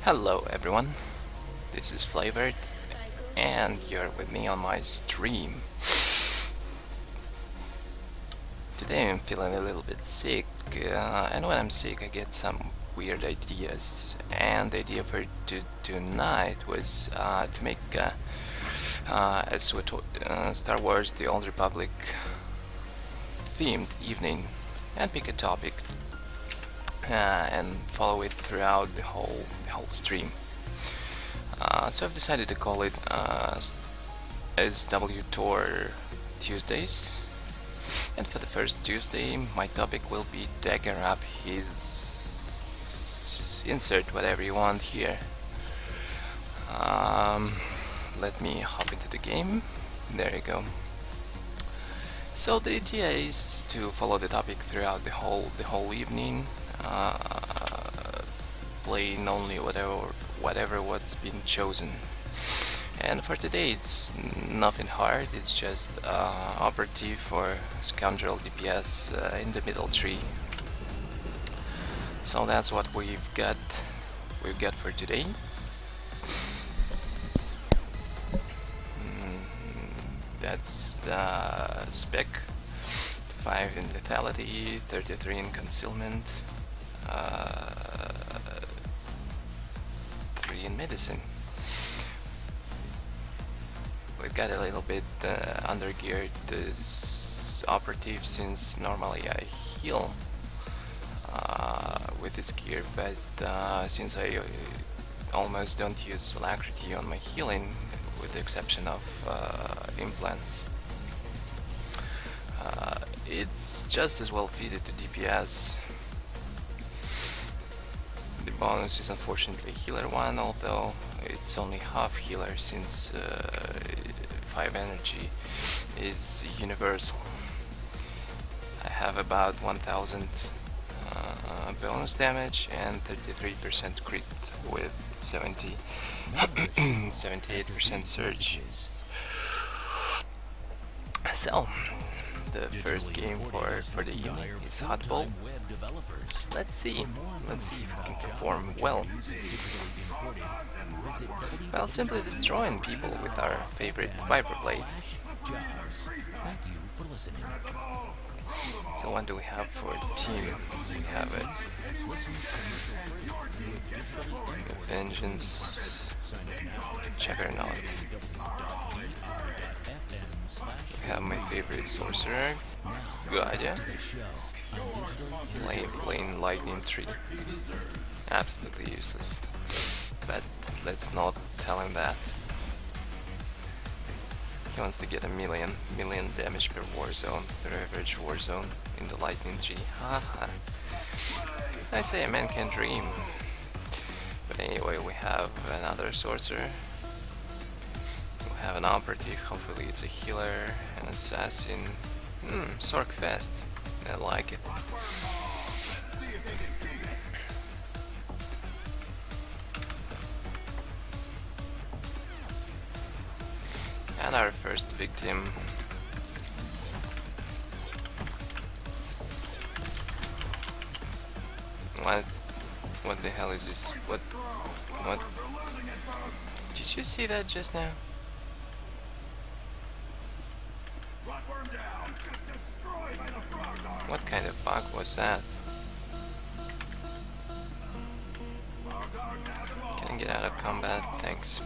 Hello everyone, this is Flavored and you're with me on my stream. Today I'm feeling a little bit sick, and when I'm sick I get some weird ideas, and the idea for tonight was to make a Star Wars The Old Republic themed evening and pick a topic and follow it throughout the whole stream. So I've decided to call it SWTOR Tuesdays, and for the first Tuesday my topic will be Dagger Up His. Insert whatever you want here. Let me hop into the game. There you go. So the idea is to follow the topic throughout the whole evening, playing only whatever what's been chosen. And for today it's nothing hard, it's just operative or scoundrel DPS in the middle tree. So that's what we've got for today. That's spec, 5 in lethality, 33 in concealment, 3 in medicine. We've got a little bit undergeared this operative, since normally I heal with this gear, but since I almost don't use alacrity on my healing, with the exception of implants, it's just as well fitted to DPS. The bonus is unfortunately healer 1, although it's only half healer, since 5 energy is universal. I have about 1000 bonus damage and 33% crit with 78% surge. So the first game for the evening is Hotball. Let's see if we can perform well. Well, simply destroying people with our favorite vibroknife. So what do we have for team? We have a Vengeance, Juggernaut. We have my favorite sorcerer, Guardia. Plain lightning tree. Absolutely useless. But let's not tell him that. He wants to get a million damage per war zone, per average war zone in the lightning tree. Haha. I say a man can dream. But anyway, we have another sorcerer. We have an operative, hopefully it's a healer, an assassin. Sorkfest. I like it. And our first victim. What the hell is this? What? Did you see that just now? What kind of bug was that? Can I get out of combat? Thanks.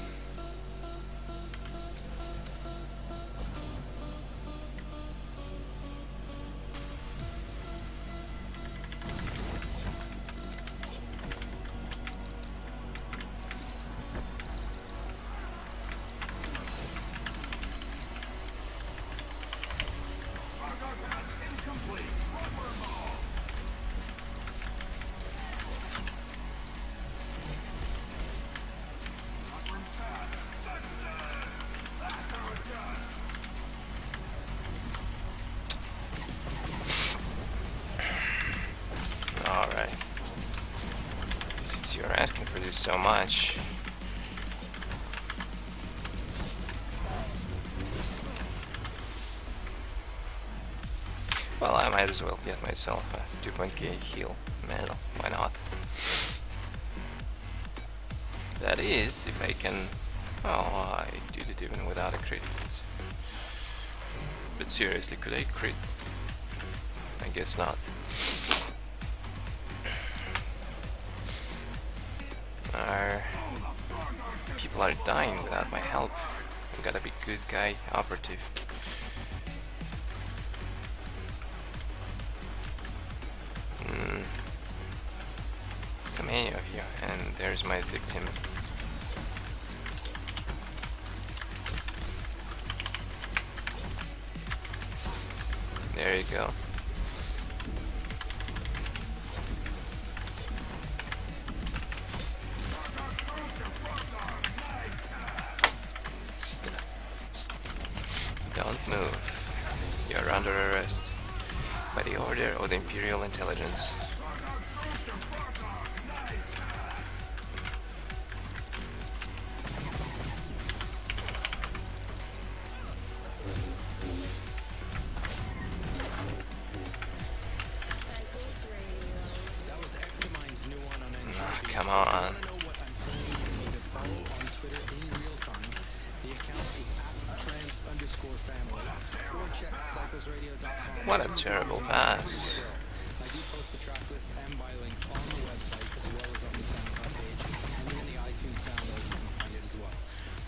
Alright. Since you're asking for this so much. Well, I might as well get myself a 2.k heal medal. Why not? That is, if I can... Oh, I did it even without a crit. But seriously, could I crit? I guess not. People are dying without my help. I gotta be good guy, operative. So many of you, and there's my victim. There you go. Don't move. You're under arrest by the order of the Imperial Intelligence. Come on. What a terrible pass. I do post the track list and buy links on the website as well as on the SoundCloud page, and in the iTunes download you can find it as well.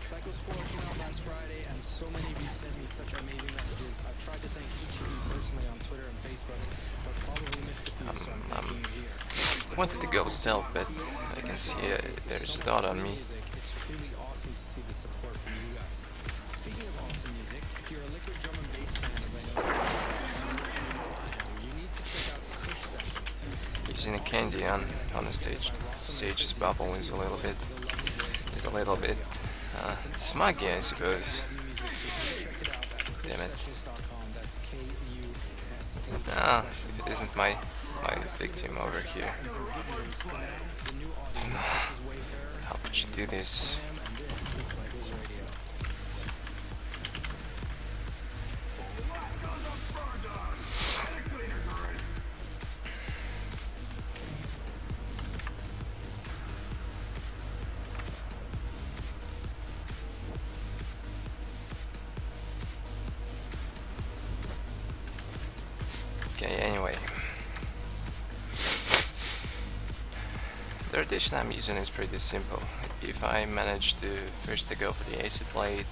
SWTOR came out last Friday, and so many of you sent me such amazing messages. I've tried to thank each of you personally on Twitter and Facebook, but probably missed a few, so I'm thanking you here. I wanted to go stealth, but I can see there's a dot on me. It's truly awesome to see the support from you guys. Speaking of awesome music, if you're a liquid drum and bass fan, as I know some of you you need to check out Kush Sessions. Using a candy on the stage. Sage's bubble is a little bit smuggy, I suppose. Damn it. Ah, it isn't my victim over here. How could you do this? Okay, anyway. The rotation I'm using is pretty simple. If I manage to first to go for the acid blade,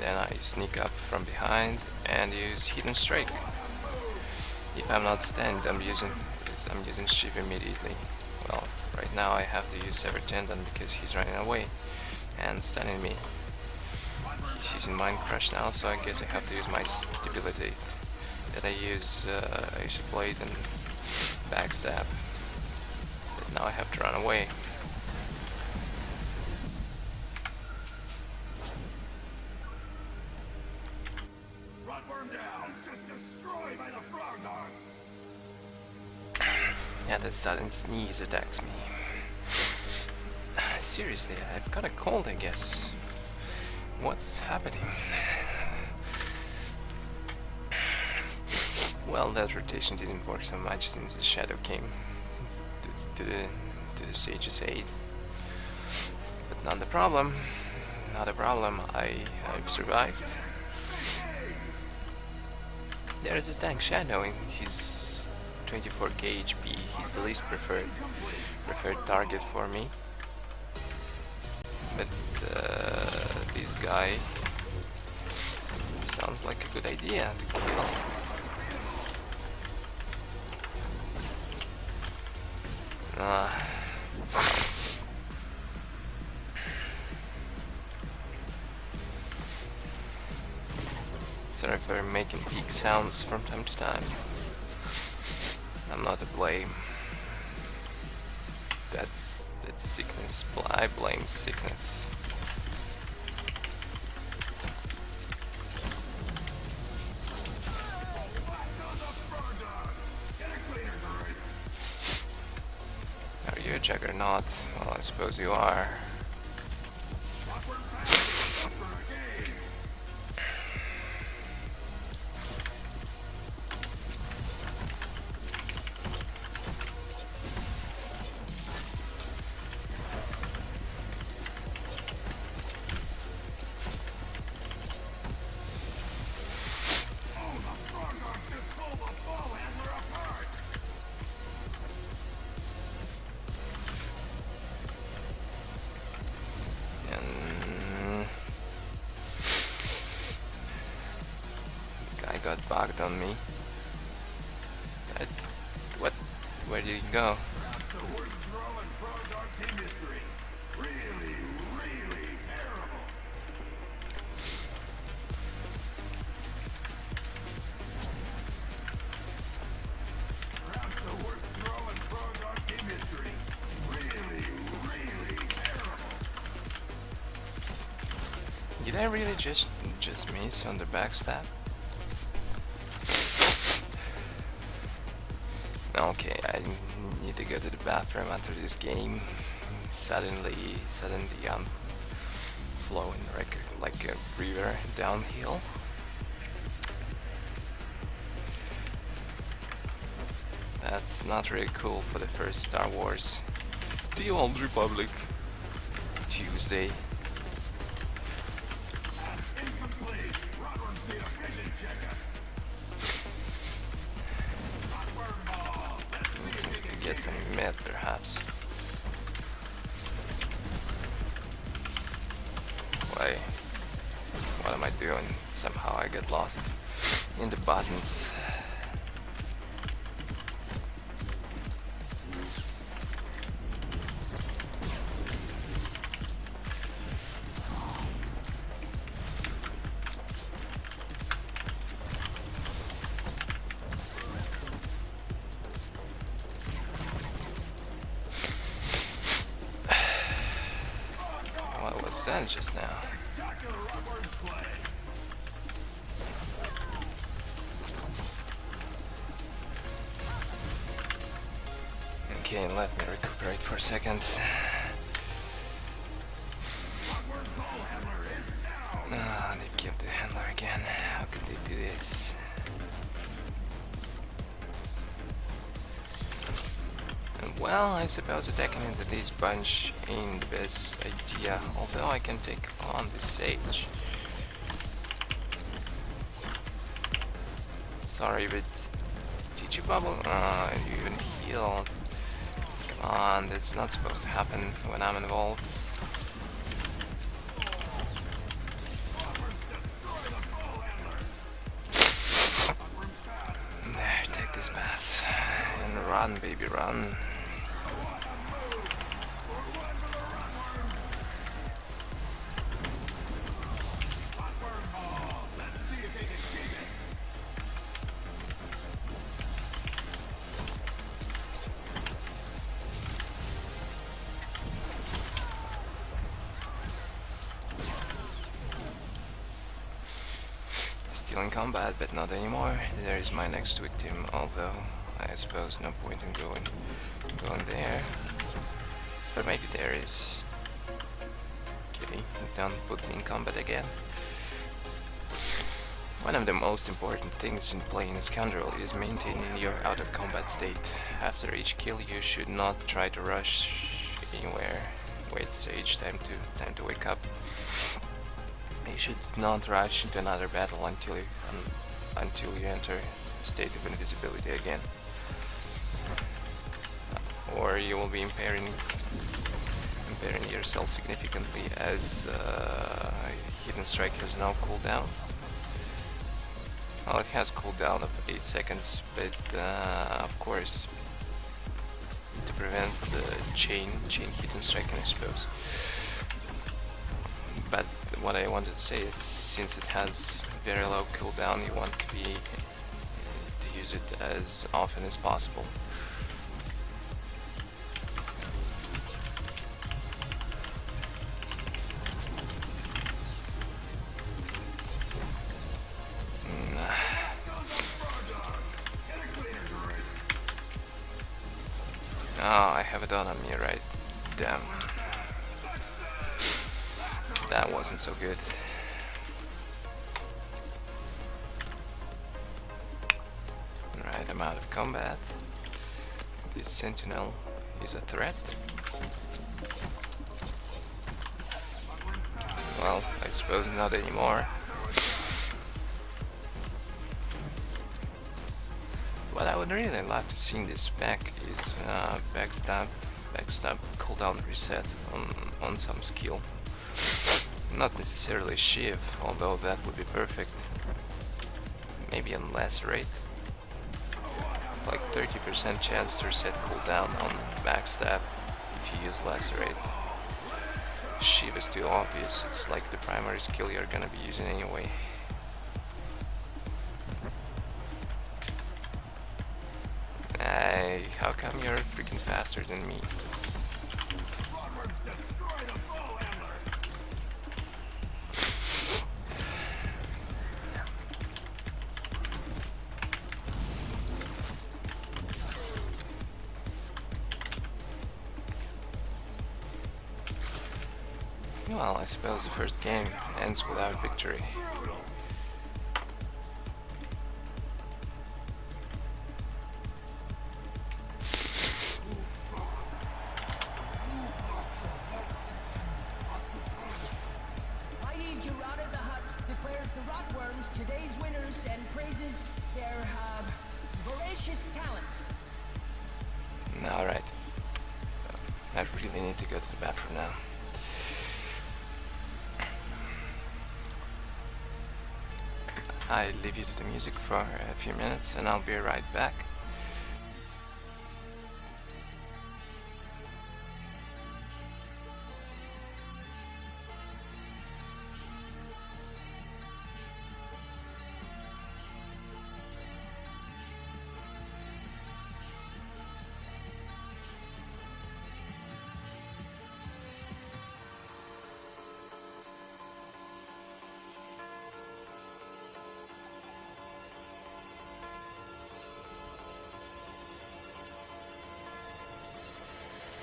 then I sneak up from behind and use hidden strike. If I'm not stunned, I'm using shiv immediately. Well, right now I have to use sever tendon because he's running away and stunning me. He's in mind crush now, so I guess I have to use my stability. That I use acid blade and backstab. But now I have to run away. And a sudden sneeze attacks me. Seriously, I've got a cold, I guess. What's happening? Well, that rotation didn't work so much since the shadow came to the Sage's aid. But not a problem. I've survived. There is a tank shadow in his 24k HP. He's the least preferred target for me. But this guy sounds like a good idea to kill. Sorry for making peak sounds from time to time. I'm not to blame. That's sickness. I blame sickness. Are you a juggernaut? Well, I suppose you are. got bugged on me. What? Where did he go? That's the worst throw in Pro Dark Team history. Really, really terrible. That's the worst throw in Pro Dark Team history. Really, really terrible. Did I really just miss on the backstab? Okay, I need to go to the bathroom after this game. Suddenly I'm flowing like a river downhill. That's not really cool for the first Star Wars. The Old Republic Tuesday. Incomplete. Roberts need a vision checker. Awkward ball. Let's see if we can get some mid, perhaps. Why? What am I doing? Somehow I get lost in the buttons. What was that just now? Spectacular Roberts play. Okay, let me recuperate for a second. Awkward ball handler is down. Ah, they killed the handler again. How could they do this? Well, I suppose attacking into this bunch ain't the best idea, although I can take on the sage. Sorry, but did you bubble? You even healed. Come on, that's not supposed to happen when I'm involved. There, take this pass. And run, baby, run. Still in combat, but not anymore. There is my next victim, although I suppose no point in going there. But maybe there is. Okay, don't put me in combat again. One of the most important things in playing Scoundrel is maintaining your out of combat state. After each kill you should not try to rush anywhere. Wait Sage, time to wake up. You should not rush into another battle until you enter a state of invisibility again. Or you will be impairing yourself significantly, as Hidden Strike has no cooldown. Well, it has cooldown of 8 seconds, but of course, to prevent the chain Hidden Striking, I suppose. But what I wanted to say is, since it has very low cooldown, you want to use it as often as possible. Oh, I have it on me, right? Damn. That wasn't so good. Right, I'm out of combat. This sentinel is a threat. Well, I suppose not anymore. What I would really love to see in this pack is backstab cooldown reset on some skill. Not necessarily Shiv, although that would be perfect. maybe on lacerate. Like 30% chance to reset cooldown on backstab if you use lacerate. Shiv is too obvious, it's like the primary skill you're gonna be using anyway. Hey, how come you're freaking faster than me? Well, I suppose the first game ends without victory. Mighty Gerada the Hutt declares the Rockworms today's winners and praises their voracious talent. Alright. I really need to go to the bathroom now. I leave you to the music for a few minutes and I'll be right back.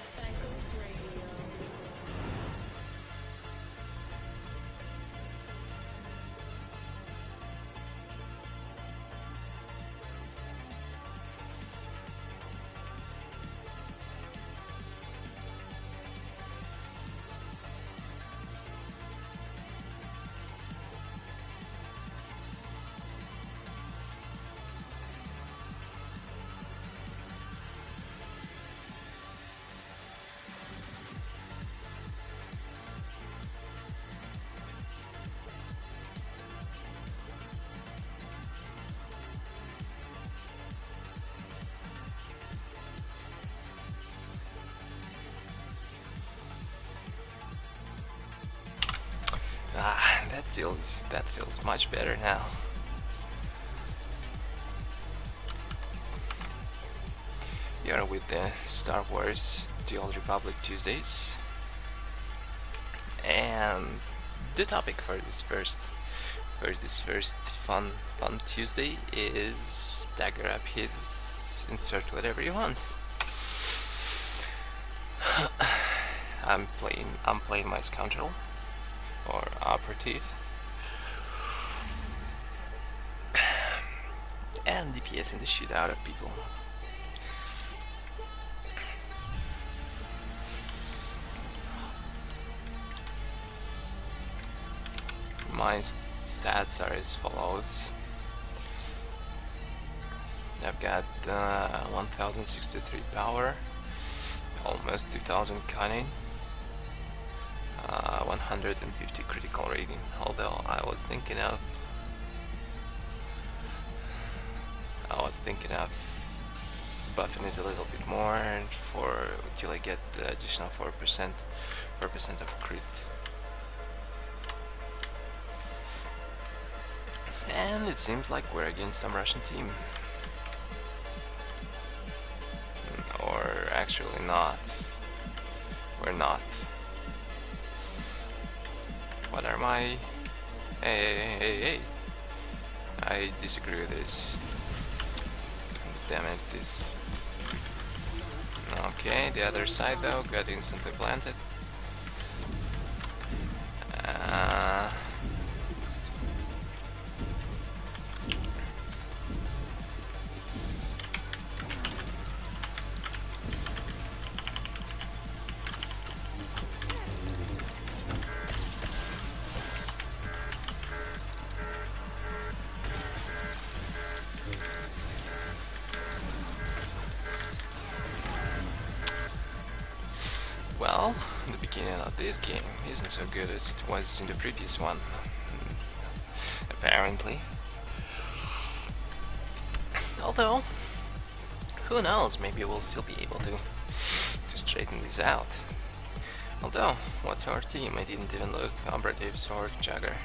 Cycles Radio. Ah, that feels much better now. You're with the Star Wars The Old Republic Tuesdays, and the topic for this first fun Tuesday is Dagger Up His. Insert whatever you want. I'm playing my scoundrel or operative, and DPS in the shit out of people. My stats are as follows. I've got 1063 power, almost 2000 cunning, 150 critical rating, although I was thinking of buffing it a little bit more till I get the additional 4% of crit. And it seems like we're against some Russian team. Or actually not. We're not. What are my... Hey. I disagree with this. Damn it, this... Okay, the other side though got instantly planted. Well, the beginning of this game isn't so good as it was in the previous one, apparently. Although, who knows, maybe we'll still be able to straighten this out. Although, what's our team? I didn't even look. Operative, SWTOR, Dagger.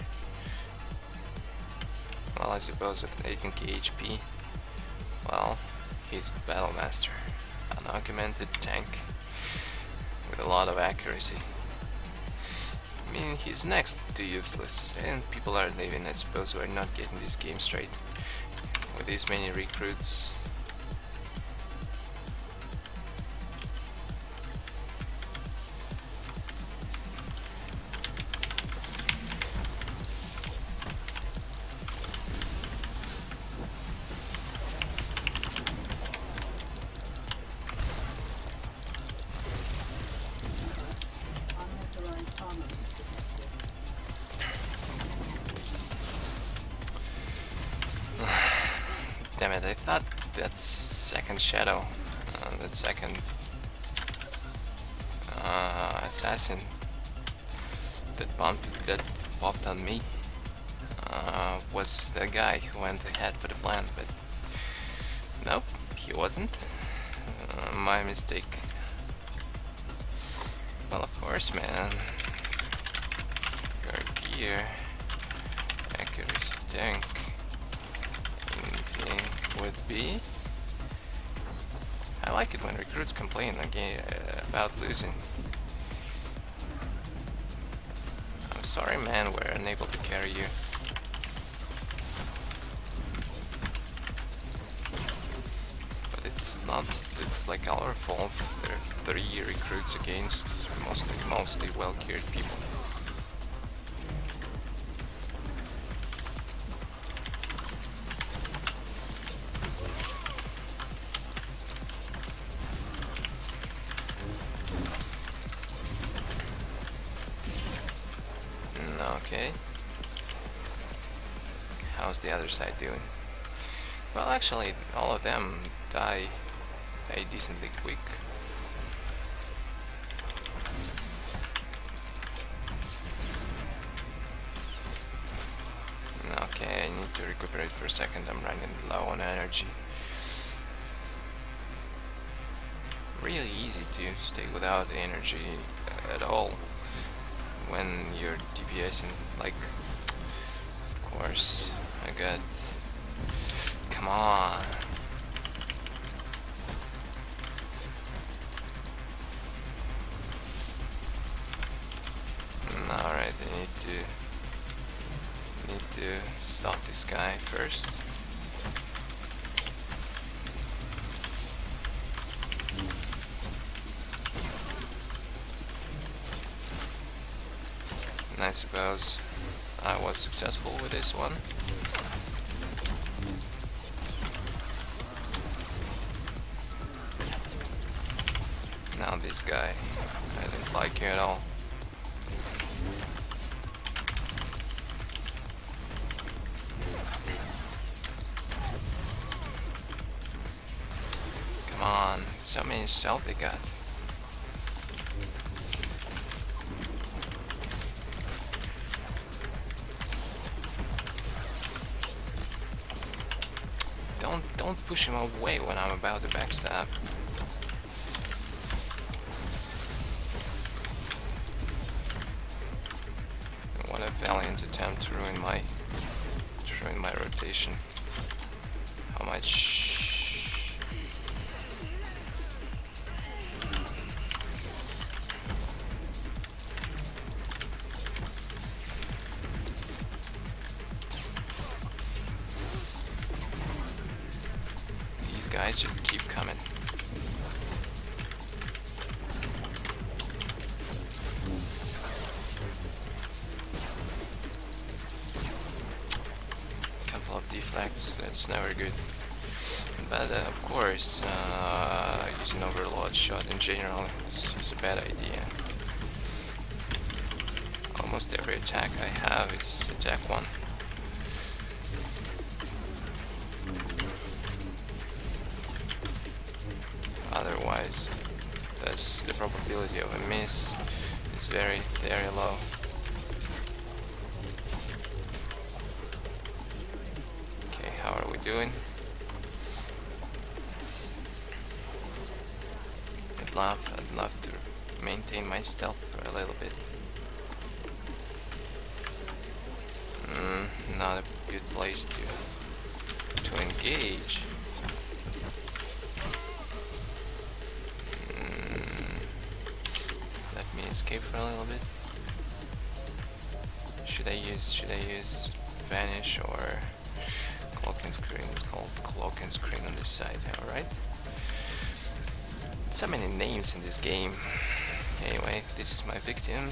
Well, I suppose with 18k HP, well, he's Battle Master. An augmented tank with a lot of accuracy. I mean, he's next to useless, and people are leaving, I suppose, who are not getting this game straight. With these many recruits. Damn it, I thought that second shadow, that second assassin that popped on me was the guy who went ahead for the plan, but nope, he wasn't. My mistake. Well, of course, man. Your gear, accuracy tank. Would be. I like it when recruits complain again about losing. I'm sorry, man, we're unable to carry you. But it's not, it's like our fault. There are 3 recruits against mostly well-geared people. Okay. How's the other side doing? Well, actually, all of them die decently quick. Okay, I need to recuperate for a second. I'm running low on energy. Really easy to stay without energy at all when you're DPSing, like, of course, I got, come on. Alright, I need to stop this guy first. And I suppose I was successful with this one. Now this guy, I didn't like you at all. Come on, so many stealth they got. Don't push him away when I'm about to backstab. What a valiant attempt to ruin my rotation. How much? These guys just keep coming. Couple of deflects, that's never good. But of course, using overload shot in general is a bad idea. Almost every attack I have is attack 1. Otherwise, the probability of a miss is very, very low. Okay, how are we doing? I'd love to maintain my stealth for a little bit. Not a good place to engage. Let me escape for a little bit. Should I use vanish or cloak and screen? It's called cloak and screen on this side. All right. So many names in this game. Anyway, this is my victim.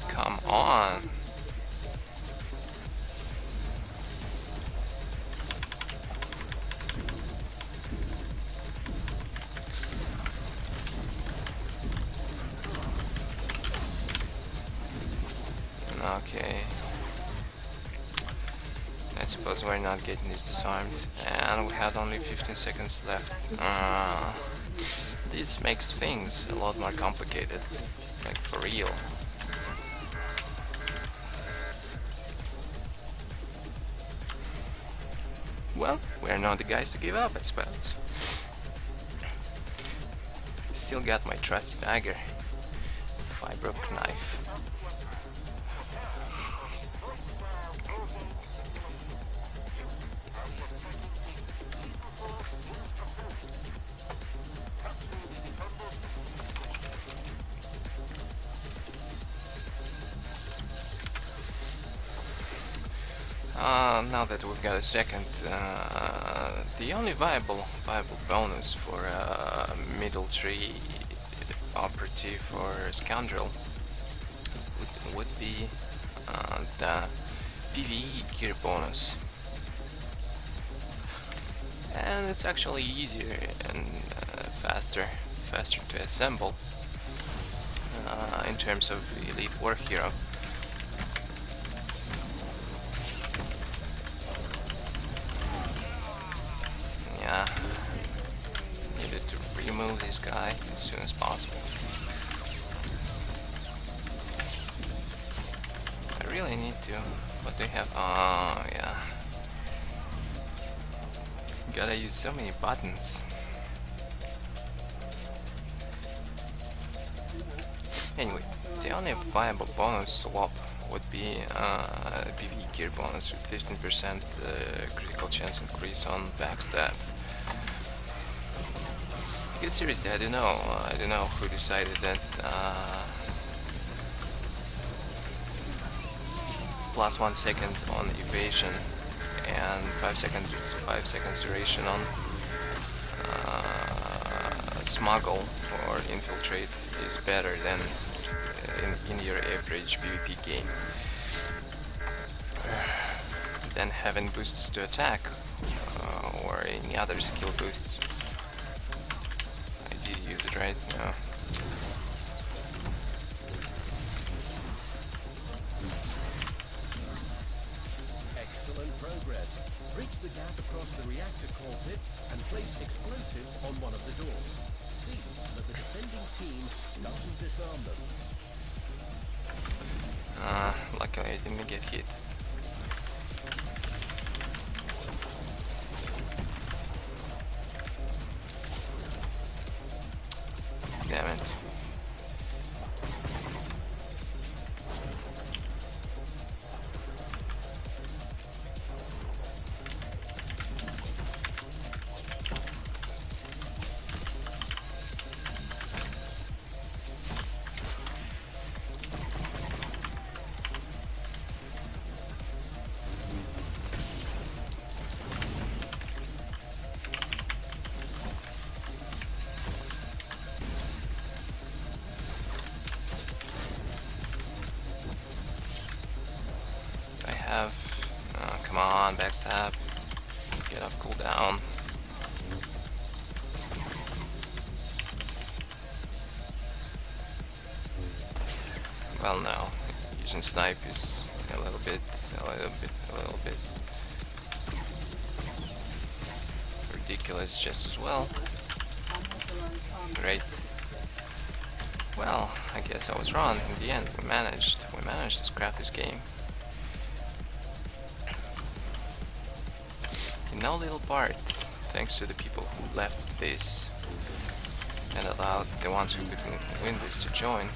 Come on. Okay. I suppose we're not getting this disarmed. And we had only 15 seconds left. This makes things a lot more complicated. Like for real. Well, we're not the guys to give up, I suppose. Still got my trusty dagger. Vibroknife. Now that we've got a second, the only viable bonus for military operative or scoundrel would be the PvE gear bonus, and it's actually easier and faster to assemble in terms of elite war hero. Needed to remove this guy as soon as possible. I really need to. What do you have? Oh, yeah. Gotta use so many buttons. Anyway, the only viable bonus swap would be PvE gear bonus with 15% critical chance increase on backstab. Because seriously, I don't know who decided that plus 1 second on evasion and 5 seconds duration on smuggle or infiltrate is better than in your average PvP game. Then having boosts to attack or any other skill boosts. I did use it, right? No. Excellent progress. Bridge the gap across the reactor core pit and place explosives on one of the doors. See that the defending team doesn't disarm them. Luckily I didn't get hit. Damn it. Come on, backstab. Get off cooldown. Well, no. Using snipe is a little bit ridiculous just as well. Great. Well, I guess I was wrong. In the end, we managed We managed to scrap this game in no little part thanks to the people who left this and allowed the ones who couldn't win this to join.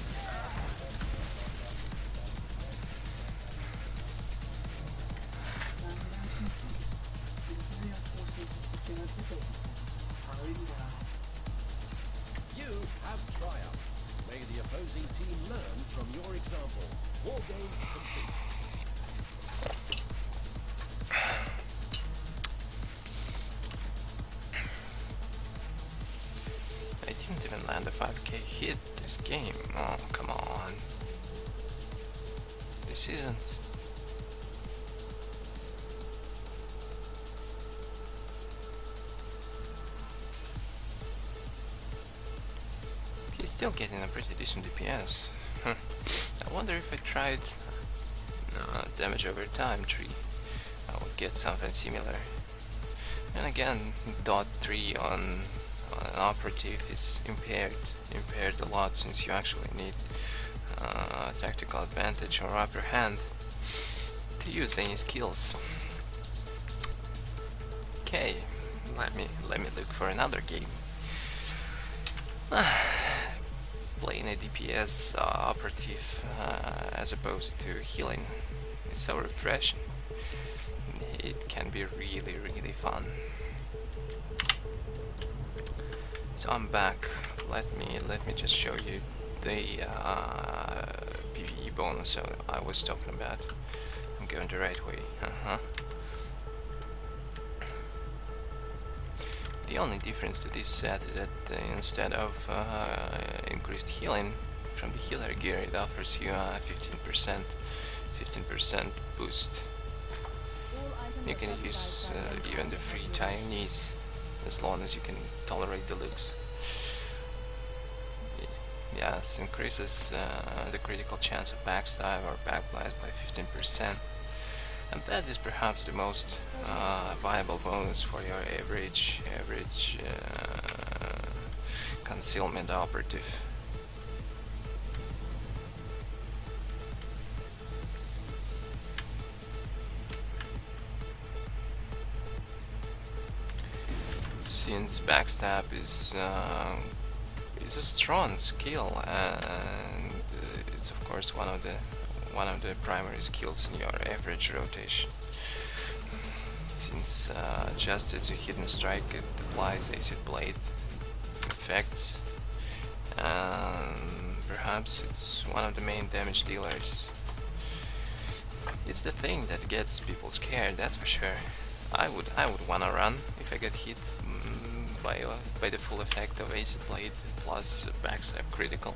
You have triumphed. May the opposing team learn from your example. War game complete. I didn't even land a 5k hit this game. Oh, come on. This isn't. He's still getting a pretty decent DPS. I wonder if I tried damage over time tree, I would get something similar. And again, dot 3 on an operative is impaired a lot, since you actually need tactical advantage or upper hand to use any skills. Okay, let me look for another game. Playing a DPS operative as opposed to healing is so refreshing. It can be really fun. So I'm back. Let me just show you the PvE bonus I was talking about. I'm going the right way. The only difference to this set is that instead of increased healing from the healer gear, it offers you a 15% boost. You can use even the free Chinese as long as you can tolerate the looks. Yes, increases the critical chance of backstab or backblast by 15%. And that is perhaps the most viable bonus for your average concealment operative. Since backstab is a strong skill, and it's of course one of the primary skills in your average rotation. Since just as a hidden strike, it applies acid blade effects, and perhaps it's one of the main damage dealers. It's the thing that gets people scared, that's for sure. I would wanna run if I get hit by the full effect of acid blade plus backstab critical.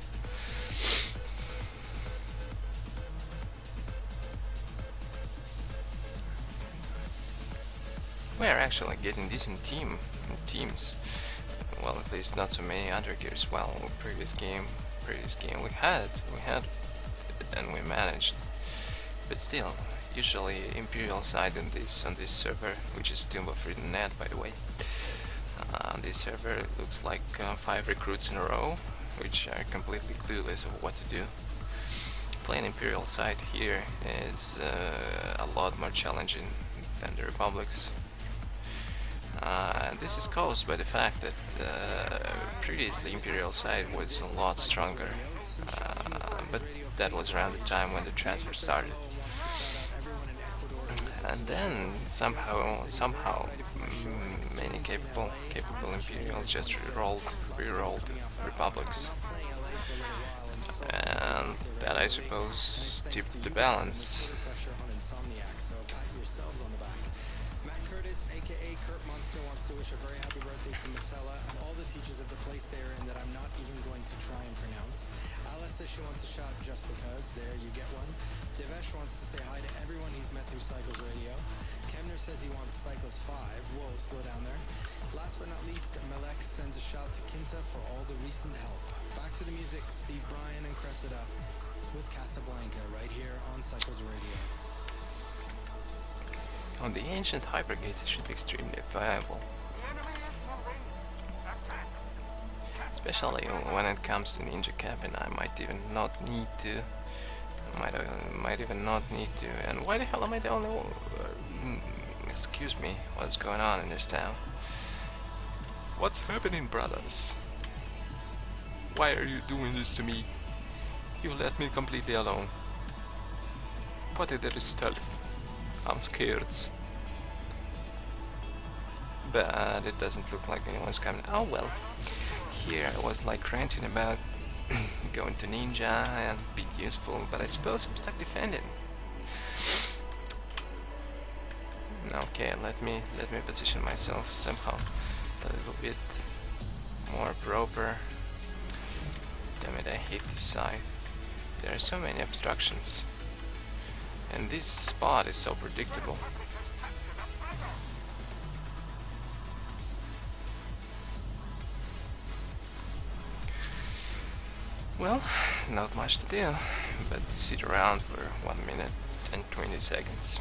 We are actually getting decent teams. Well, at least not so many other gears. Well, previous game we had and we managed, but still, usually Imperial side on this server, which is Tomb of Hidden Net, by the way. This server, it looks like 5 recruits in a row, which are completely clueless of what to do. Playing Imperial side here is a lot more challenging than the Republics. This is caused by the fact that previously Imperial side was a lot stronger, but that was around the time when the transfer started. And then somehow many capable Imperials just re-rolled Republics, and that, I suppose, tipped the balance. aka Kurt Monster, wants to wish a very happy birthday to Marcella and all the teachers of the place they're in that I'm not even going to try and pronounce. Alice says she wants a shout just because. There, you get one. Devesh wants to say hi to everyone he's met through Cycles Radio. Kemner says he wants Cycles 5. Whoa, slow down there. Last but not least, Malek sends a shout to Kinta for all the recent help. Back to the music, Steve Bryan and Cressida with Casablanca right here on Cycles Radio. On the ancient hypergates, it should be extremely viable, especially when it comes to ninja cabin. I might even not need to Might even not need to. And why the hell am I the only one? Excuse me, what's going on in this town? What's happening, brothers? Why are you doing this to me? You left me completely alone. What is there stealth? I'm scared. But it doesn't look like anyone's coming. Oh well. Here I was like ranting about going to ninja and be useful, but I suppose I'm stuck defending. Okay, let me position myself somehow a little bit more proper. Damn it, I hate this side. There are so many obstructions. And this spot is so predictable. Well, not much to do, but to sit around for 1 minute and 20 seconds.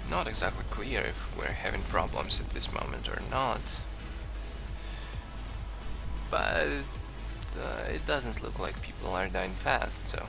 Not exactly clear if we're having problems at this moment or not, but it doesn't look like people are dying fast, so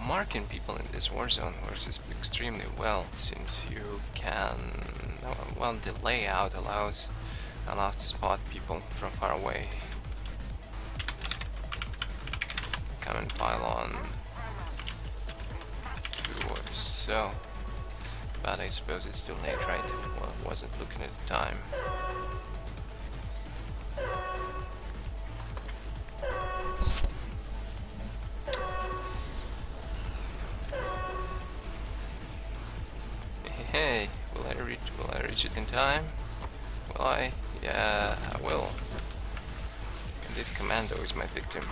marking people in this war zone works extremely well, since you can, well, the layout allows to spot people from far away. Come and pile on 2 or so, but I suppose it's too late, right? Well, I wasn't looking at the time. Hey, will I reach it in time? Will I? Yeah, I will. And this commando is my victim.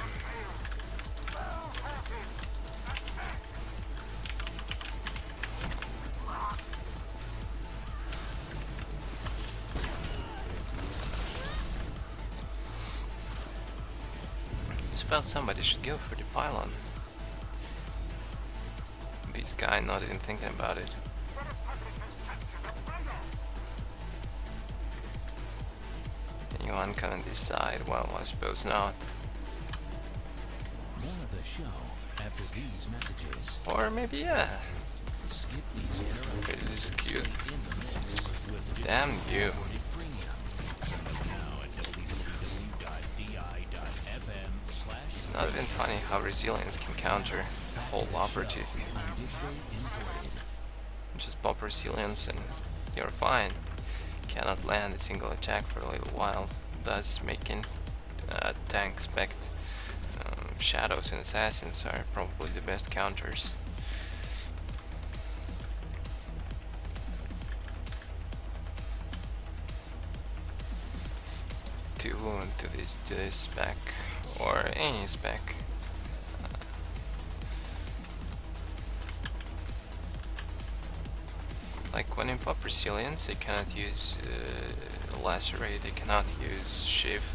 Suppose somebody should go for the pylon. This guy not even thinking about it. Anyone come on this side? Well, I suppose not. More of the show after these messages. Or maybe yeah. Skip these interruptions. This is cute. In the mix with Damn you. now at www.di.fm/. It's not even funny how resilience can counter the whole operative. Just pop resilience and you're fine. Cannot land a single attack for a little while, thus making tank spec shadows and assassins are probably the best counters. To this spec or any spec. Like when in pop resilience, they cannot use lacerate, they cannot use shift,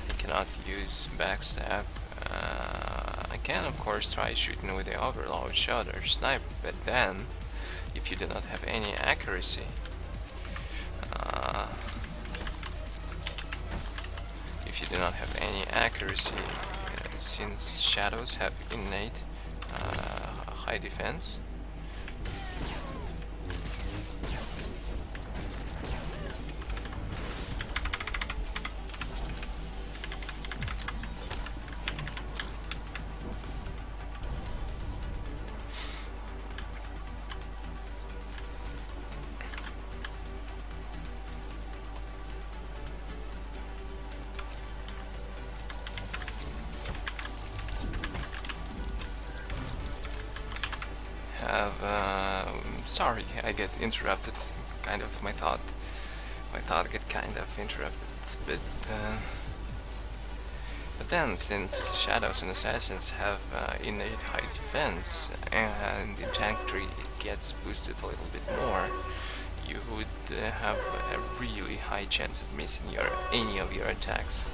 they cannot use backstab. I can of course try shooting with the overload shot or sniper, but then if you do not have any accuracy, since shadows have innate high defense. have. Sorry, I get interrupted. Kind of my thought get kind of interrupted. But then, since shadows and assassins have innate high defense, and in tank tree it gets boosted a little bit more, you would have a really high chance of missing any of your attacks.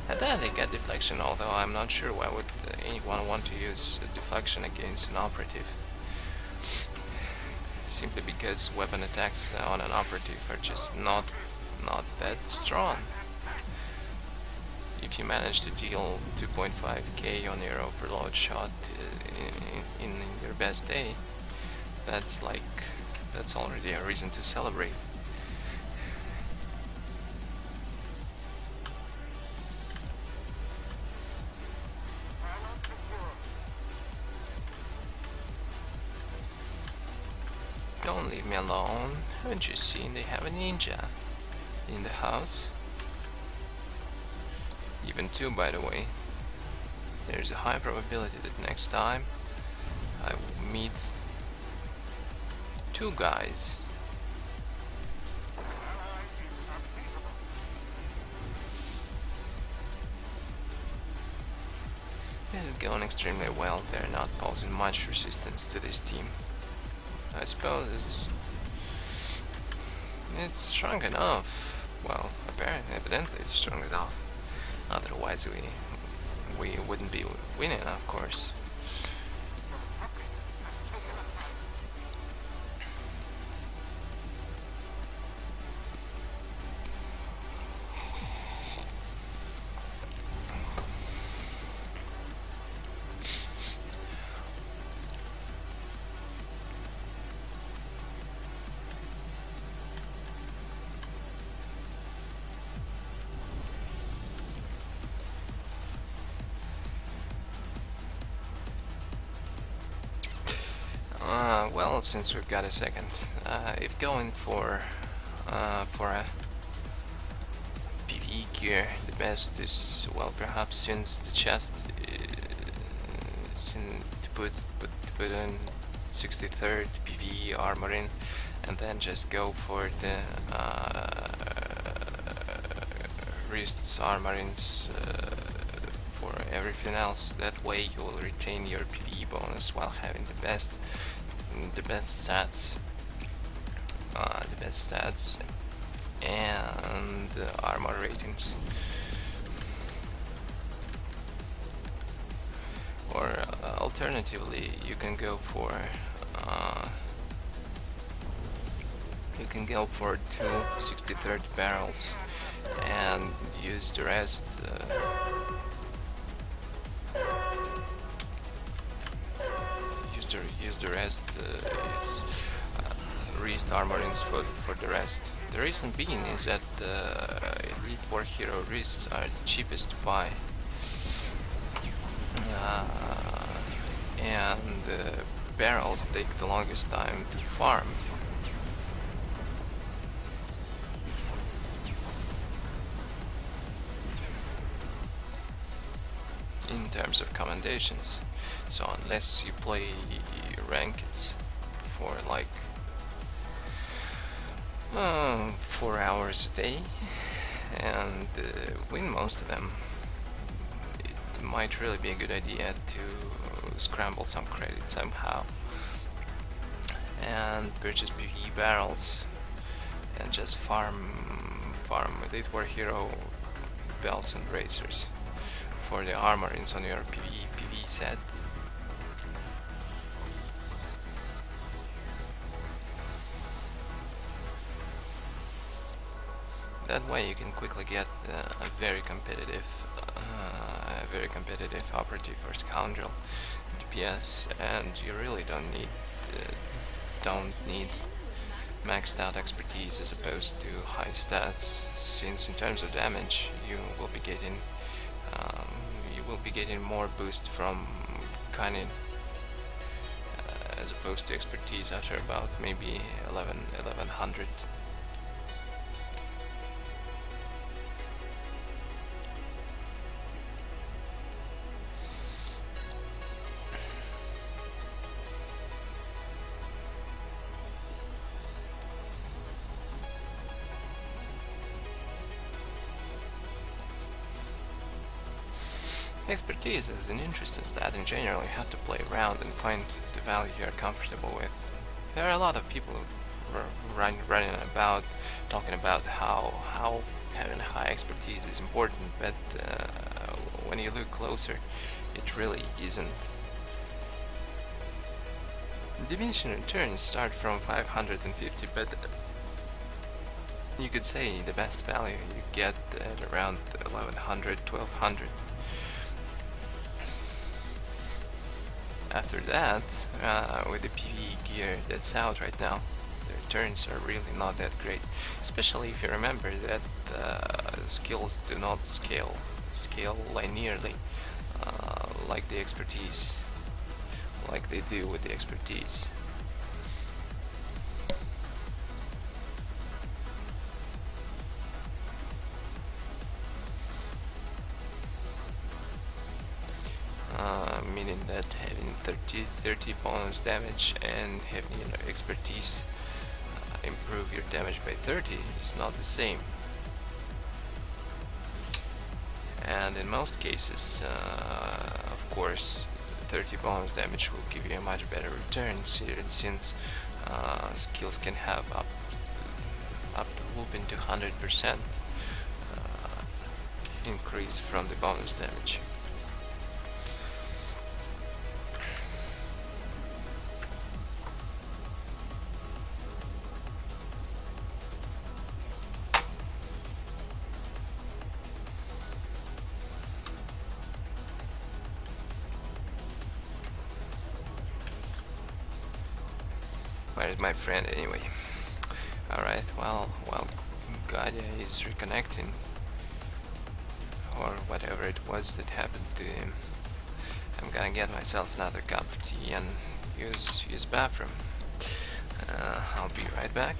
And then they get deflection, although I'm not sure why would anyone want to use deflection against an operative. Simply because weapon attacks on an operative are just not that strong. If you manage to deal 2.5k on your overload shot in your best day, that's already a reason to celebrate. Don't leave me alone. Haven't you seen they have a ninja in the house? Even two, by the way. There's a high probability that next time I will meet two guys. This is going extremely well. They're not posing much resistance to this team. I suppose it's strong enough. Well, evidently it's strong enough. Otherwise we wouldn't be winning, of course. Well, since we've got a second, if going for a PvE gear, the best is, well, perhaps since the chest, to put in 63rd PvE armor in, and then just go for the wrists armorings for everything else. That way you will retain your PvE bonus while having the best stats and armor ratings. Or alternatively, you can go for two 63rd barrels and use the rest. Use the rest wrist armorings for the rest. The reason being is that Elite War Hero wrists are the cheapest to buy, and barrels take the longest time to farm. In terms of commendations. So unless you play rankeds for like 4 hours a day and win most of them, it might really be a good idea to scramble some credit somehow and purchase PvE barrels and just farm Elite War Hero belts and bracers for the armorings on your PvE set. That way you can quickly get a very competitive operative or scoundrel DPS, and you really don't need maxed out expertise as opposed to high stats, since in terms of damage you will be getting more boost from cunning as opposed to expertise after about maybe 1100. Expertise is an interesting stat in general. You have to play around and find the value you're comfortable with. There are a lot of people who are running about talking about how having high expertise is important, but when you look closer, it really isn't. Diminishing returns start from 550, but you could say the best value you get at around 1100, 1200. After that, with the PvE gear that's out right now, the returns are really not that great, especially if you remember that skills do not scale linearly like the expertise, like they do with the expertise. Meaning that having 30 bonus damage and having expertise improve your damage by 30 is not the same. And in most cases, of course, 30 bonus damage will give you a much better return, since skills can have up to looping to 100% increase from the bonus damage. Where is my friend anyway? Alright, well, Gadia is reconnecting, or whatever it was that happened to him. I'm gonna get myself another cup of tea and use bathroom. I'll be right back.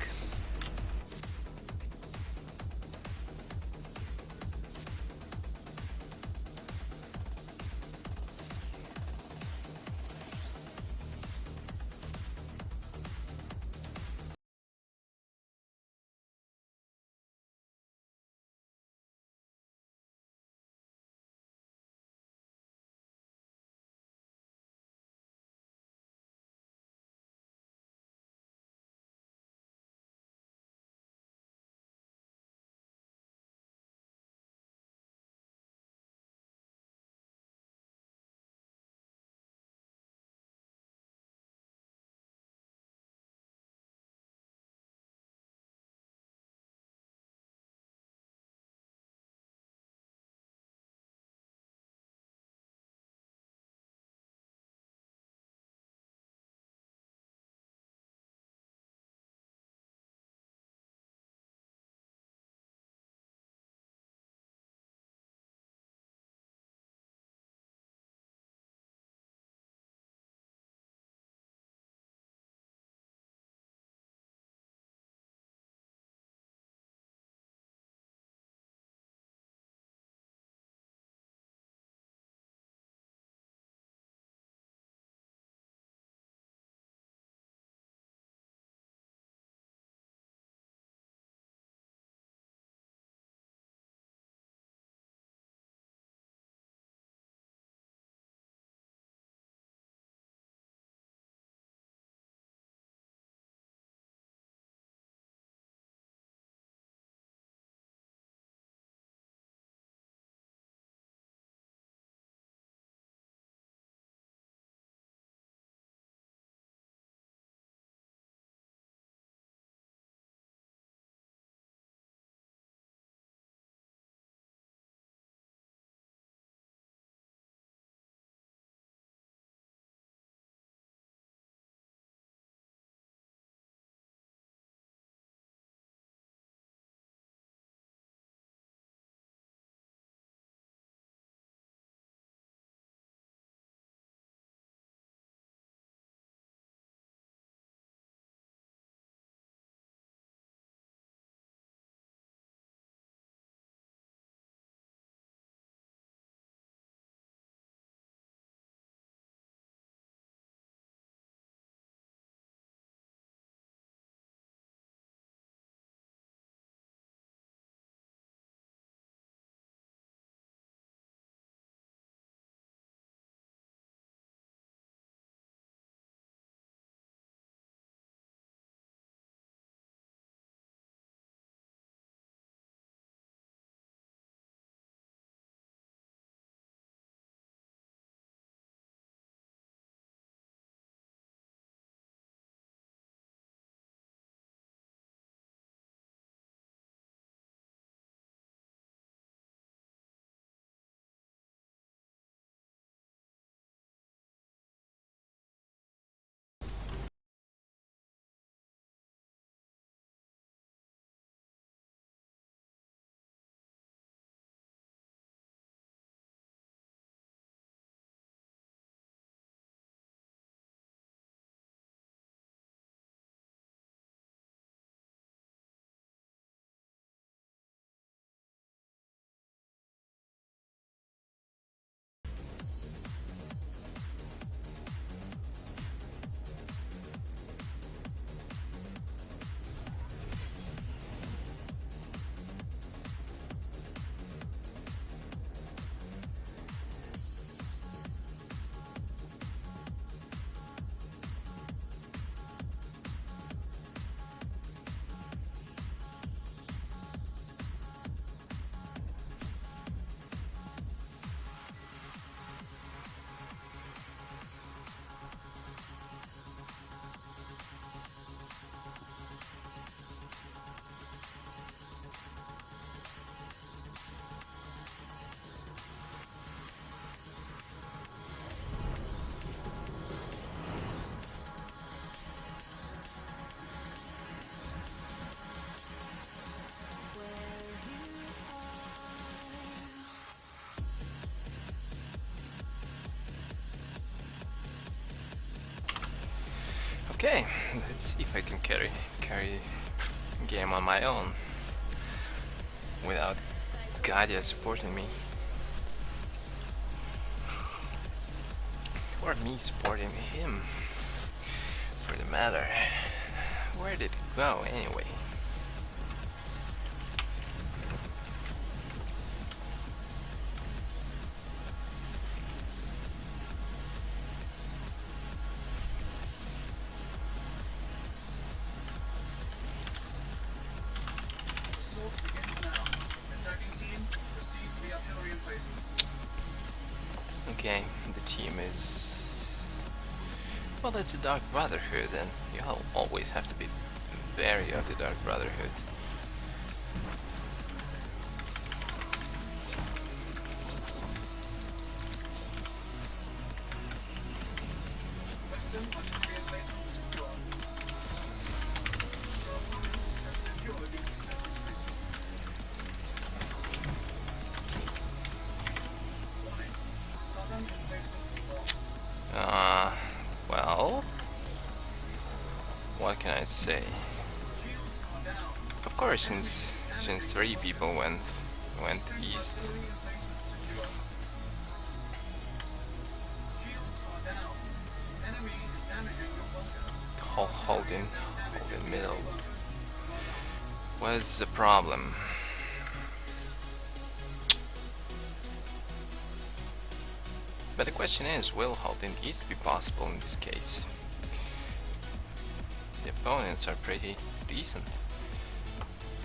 Okay, let's see if I can carry game on my own without Gadia supporting me. Or me supporting him, for the matter. Where did it go anyway? Okay, the team is... well, it's a Dark Brotherhood, and you always have to be wary of the Dark Brotherhood. Well, what can I say? Of course, since 3 people went east. Holding middle was the problem. But the question is, will holding east be possible in this case? The opponents are pretty decent.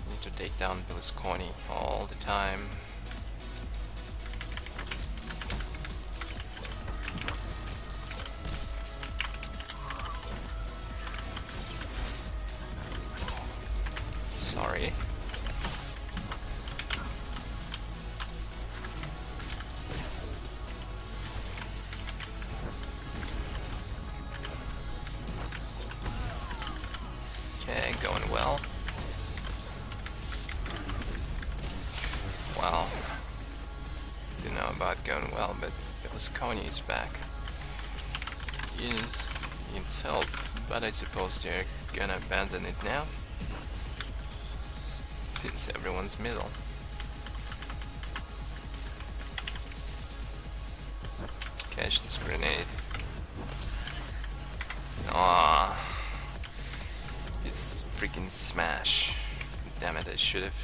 You need to take down Berlusconi all the time. Sorry. Okay, going well. Well, didn't know about going well, but Berlusconi is back. He needs help, but I suppose they're gonna abandon it now, since everyone's middle. Catch this grenade. Ah, it's freaking smash. Damn it, I should have.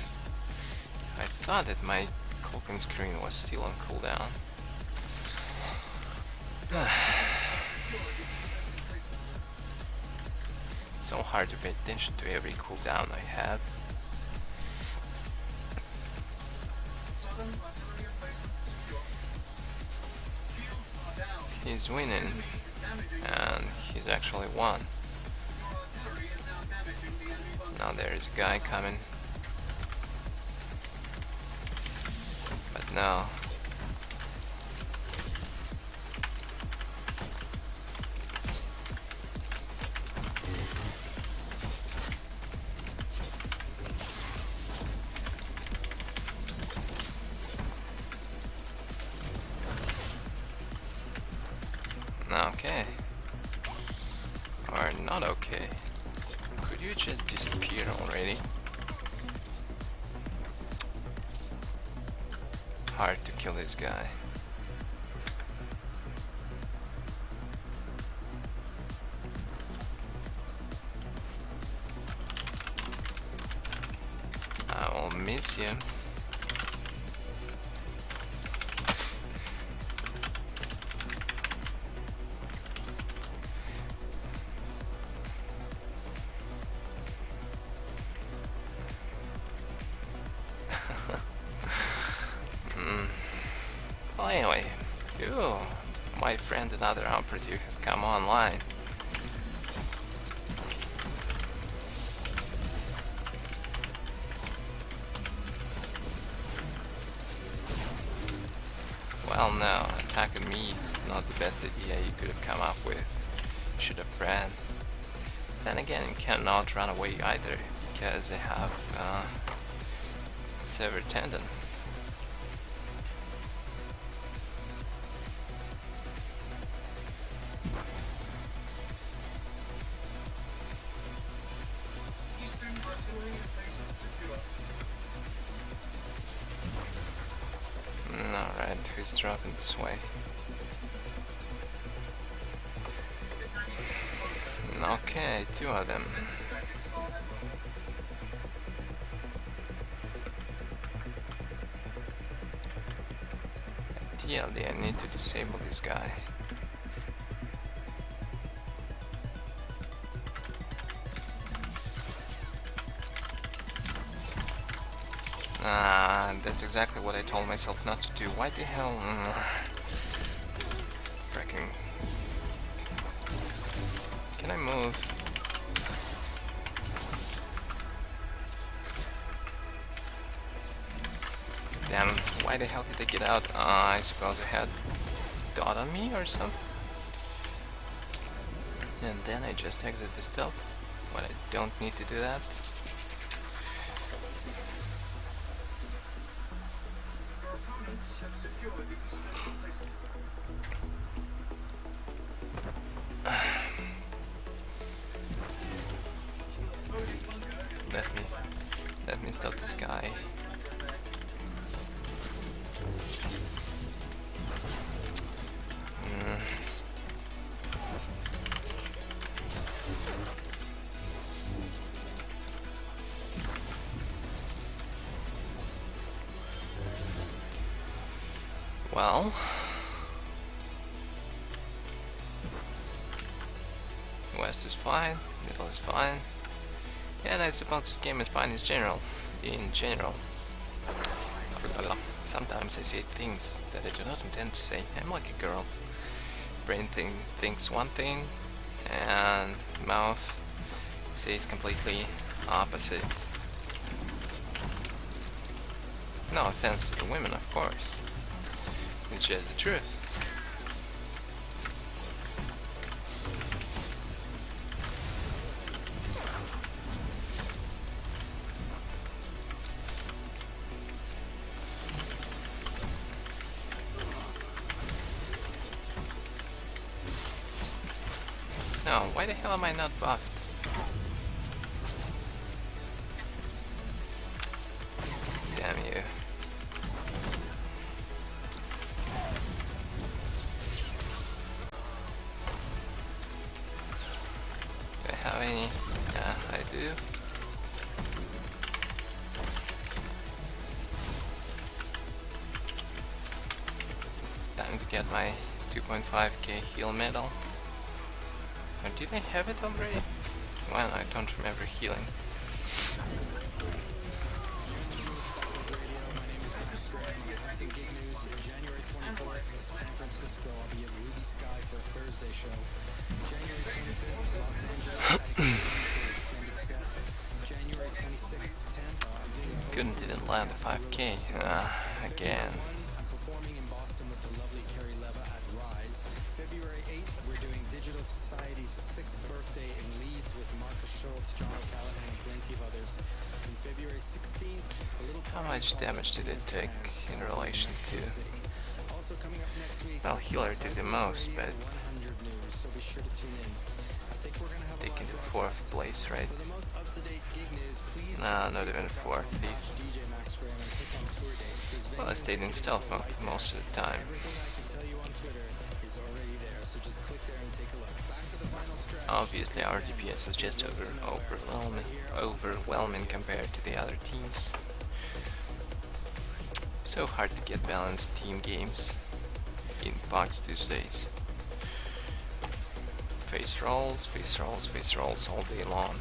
I thought that my cloaking screen was still on cooldown. It's so hard to pay attention to every cooldown I have. He's winning, and he's actually won. Now there's a guy coming, but no. Okay. Or not okay. Could you just disappear already? Hard to kill this guy. I will miss you. Well, anyway, ooh, my friend, another operative, has come online. Well, no, attacking me is not the best idea you could have come up with. Should have ran. Then again, you cannot run away either, because they have severed tendon. faster open this way. Okay, 2 of them. Ideally, I need to disable this guy. That's exactly what I told myself not to do. Why the hell? Fricking. Can I move? Damn, why the hell did they get out? I suppose I had dot on me or something? And then I just exit the stealth, but I don't need to do that. Let me stop this guy. Well, west is fine, middle is fine, and I suppose this game is fine in general. Sometimes I say things that I do not intend to say. I'm like a girl. Brain thinks one thing, and mouth says completely opposite. No offense to the women, of course. It's just the truth. No, why the hell am I not buffed? Damn you. Do I have any? Yeah, I do. Time to get my 2.5k heal medal. Or did I have it already? Well, I don't remember healing. Some gig news. January 24th, San Francisco. I'll be at Ruby Sky for a Thursday show. January 25th, Los Angeles. Extended set. January 26th, Tampa. I'm doing Didn't land the 5k. Again. I'm performing in Boston with the lovely Carrie Leva at Rise. February 8th, we're doing Digital Society's 6th birthday in Leeds with Marcus Schultz, John O'Callaghan, and plenty of others. And February 16th, a little How much damage did it take in relation to? Also coming up next week, Well, healer did the most, but 100 news, so be sure to tune in. I think we're gonna have a taking live the broadcast 4th place, right? for the most up-to-date gig news. Please Nah, not even 4th. DJ Max Graham and click on tour dates. There's Well, I stayed in stealth mode most of the time. everything I can tell you on Twitter is already there, so just click there and take a look. Back to the final stretch. Obviously, our DPS was just overwhelming compared to the other teams. So hard to get balanced team games in PUBG these days. Face rolls all day long.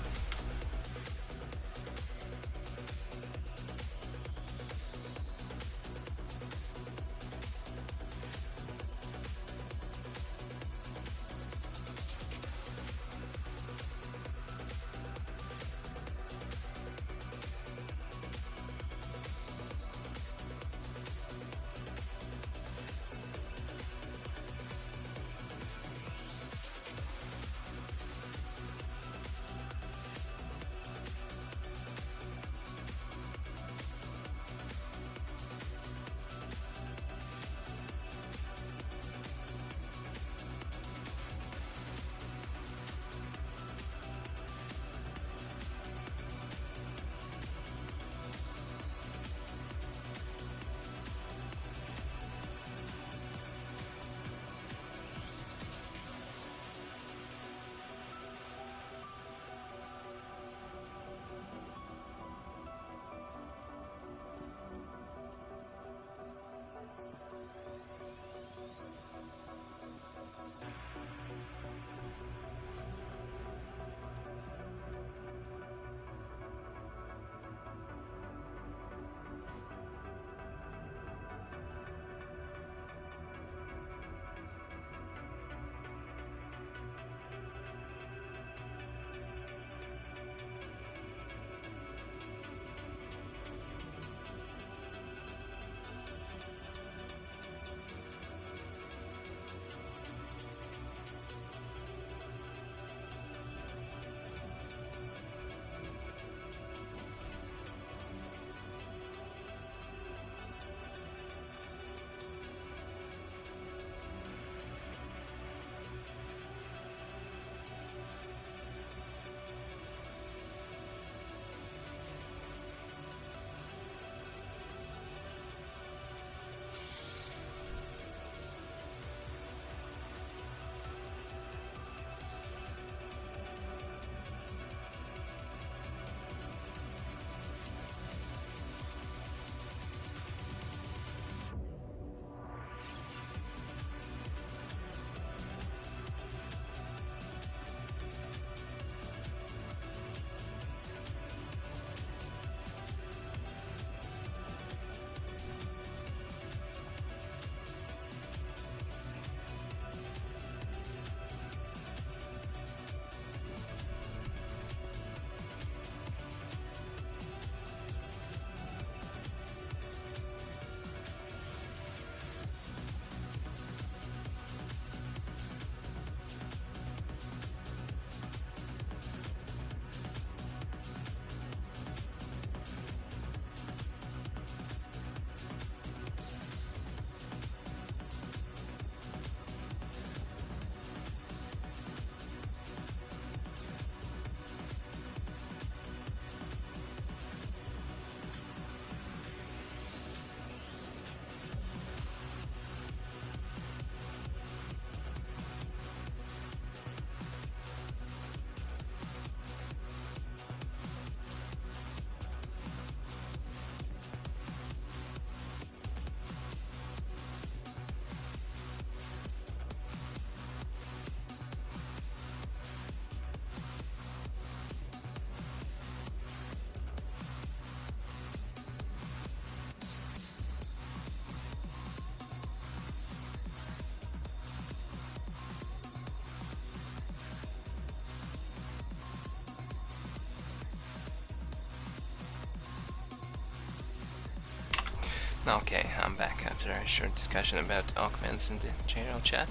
Okay, I'm back after a short discussion about augments in the general chat.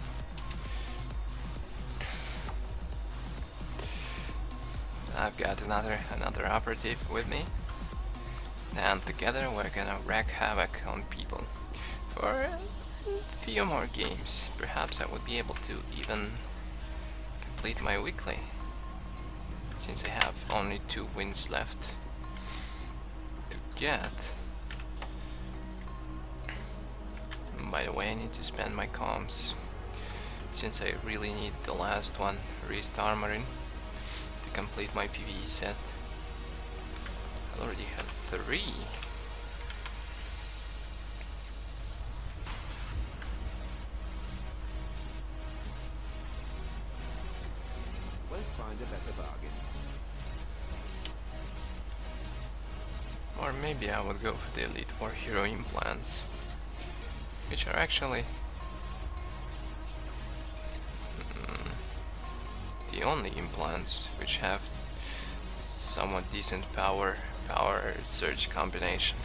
I've got another operative with me, and together we're gonna wreak havoc on people for a few more games. Perhaps I would be able to even complete my weekly, since I have only 2 wins left to get. By the way, I need to spend my comms, since I really need the last one, Wrist Armoring, to complete my PvE set. I already have 3. Won't find a better bargain. Or maybe I would go for the Elite War Hero implants, which are actually the only implants which have somewhat decent power surge combination.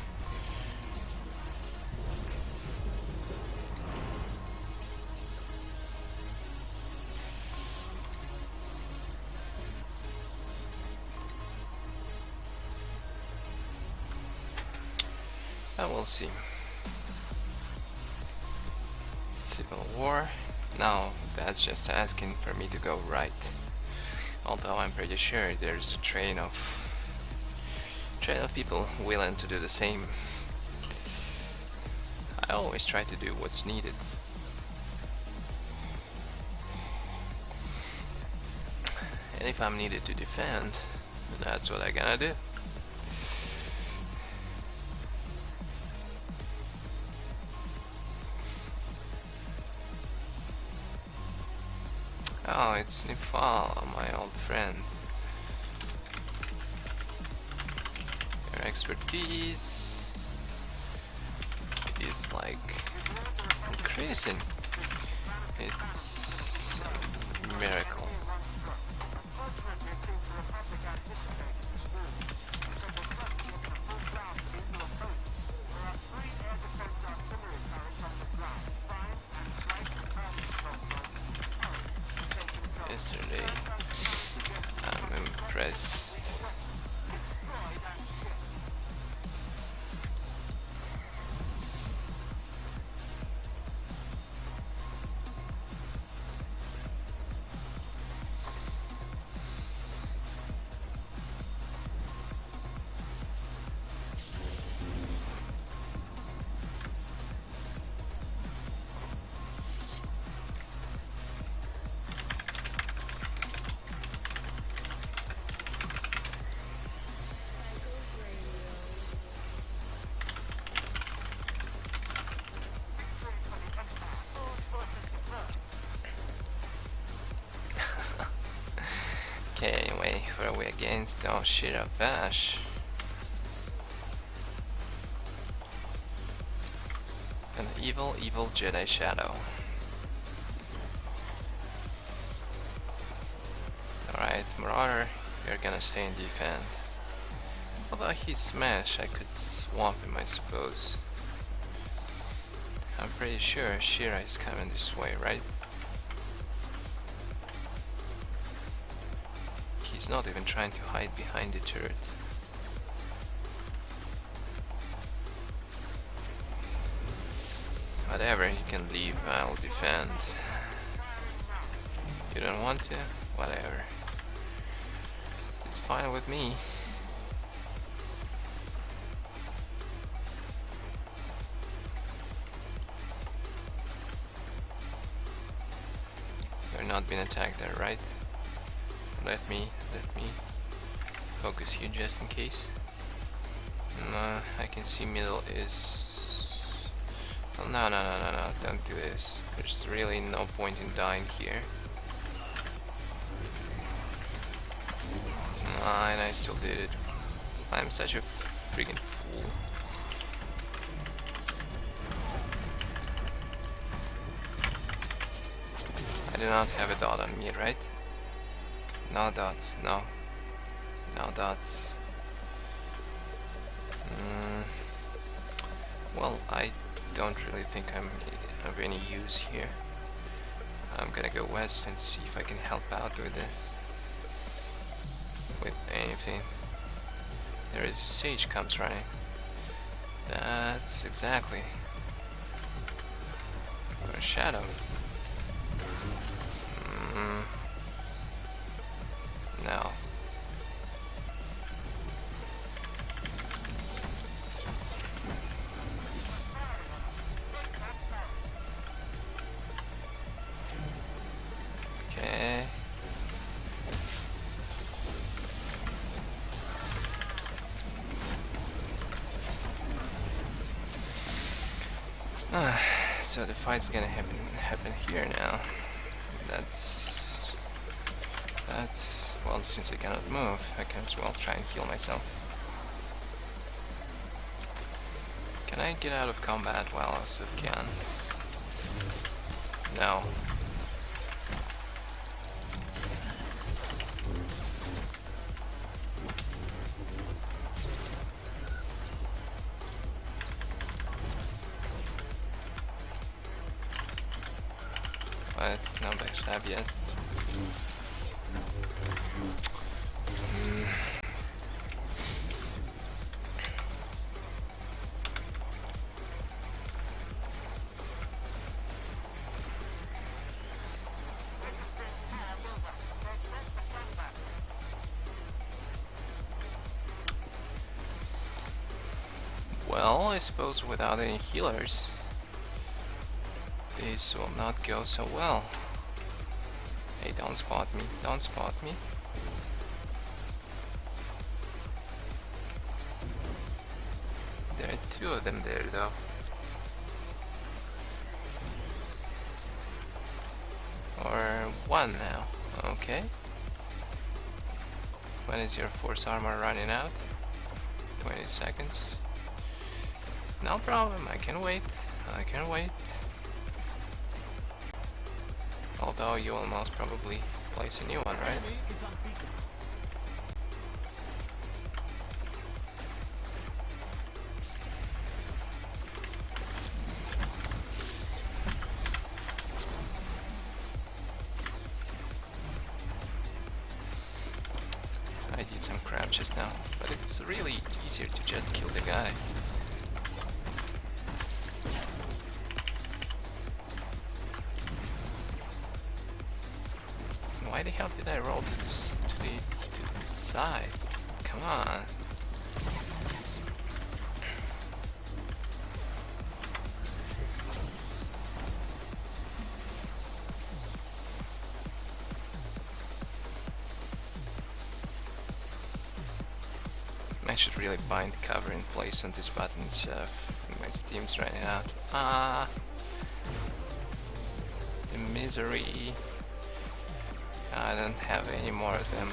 But we'll see. Civil War. Now that's just asking for me to go right. Although I'm pretty sure there's a train of people willing to do the same. I always try to do what's needed. And if I'm needed to defend, that's what I'm gonna do. Oh, it's Nifal, my old friend. Your expertise is like increasing. It's a miracle. Yesterday, I'm impressed. Okay, anyway, what are we against? Oh shit, a Vash. An evil Jedi Shadow. Alright, Marauder, you're gonna stay in defense. Although he's smash, I could swamp him, I suppose. I'm pretty sure Shira is coming this way, right? He's not even trying to hide behind the turret. Whatever, you can leave, I'll defend. You don't want to? Whatever. It's fine with me. You're not being attacked there, right? Let me focus you just in case. No, I can see middle is... Oh, no, don't do this. There's really no point in dying here. And I still did it. I'm such a freaking fool. I do not have a dot on me, right? No dots, no dots. Well, I don't really think I'm of any use here. I'm gonna go west and see if I can help out with anything. There is a sage comes running. That's exactly. Or a shadow. No. Okay. So the fight's gonna happen here now. That's well, since I cannot move, I can as well try and heal myself. Can I get out of combat while I still can? No. But no backstab yet. Well, I suppose without any healers, this will not go so well. Hey, don't spot me, don't spot me. There are two of them there though. Or one now, okay. When is your force armor running out? 20 seconds. No problem, I can wait. I can wait. Although you will most probably place a new one, right? I did some crap just now, but it's really easier to just kill the guy. Why the hell did I roll to the side? Come on. I should really bind cover in place on this button if my steam's running out. Ah, the misery. I don't have any more of them.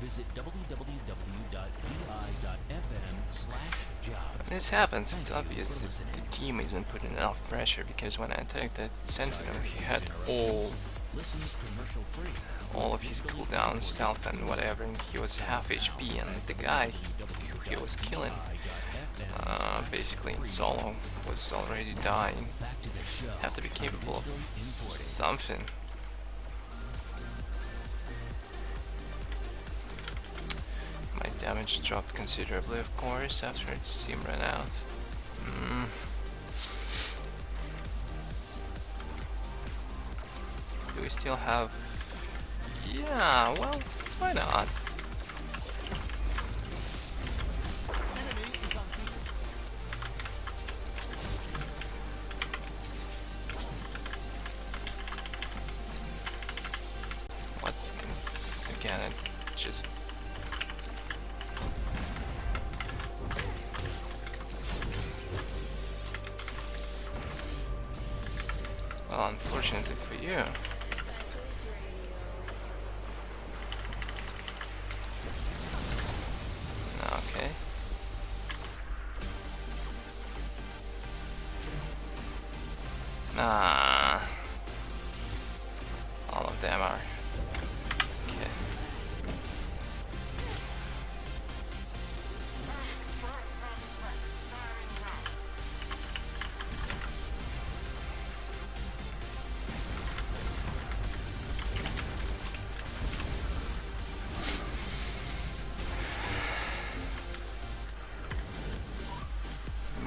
Visit www.di.fm/jobs. When this happens, it's obvious that the team isn't putting enough pressure, because when I attacked that sentinel, he had all of his cooldown, stealth and whatever, and he was half HP, and the guy who he was killing, basically in solo, was already dying. Have to be capable of something. My damage dropped considerably, of course, after the steam ran out. Do we still have... Yeah, well, why not? What? Again, it just... Unfortunately for you. Okay. Ah. All of them are. Okay.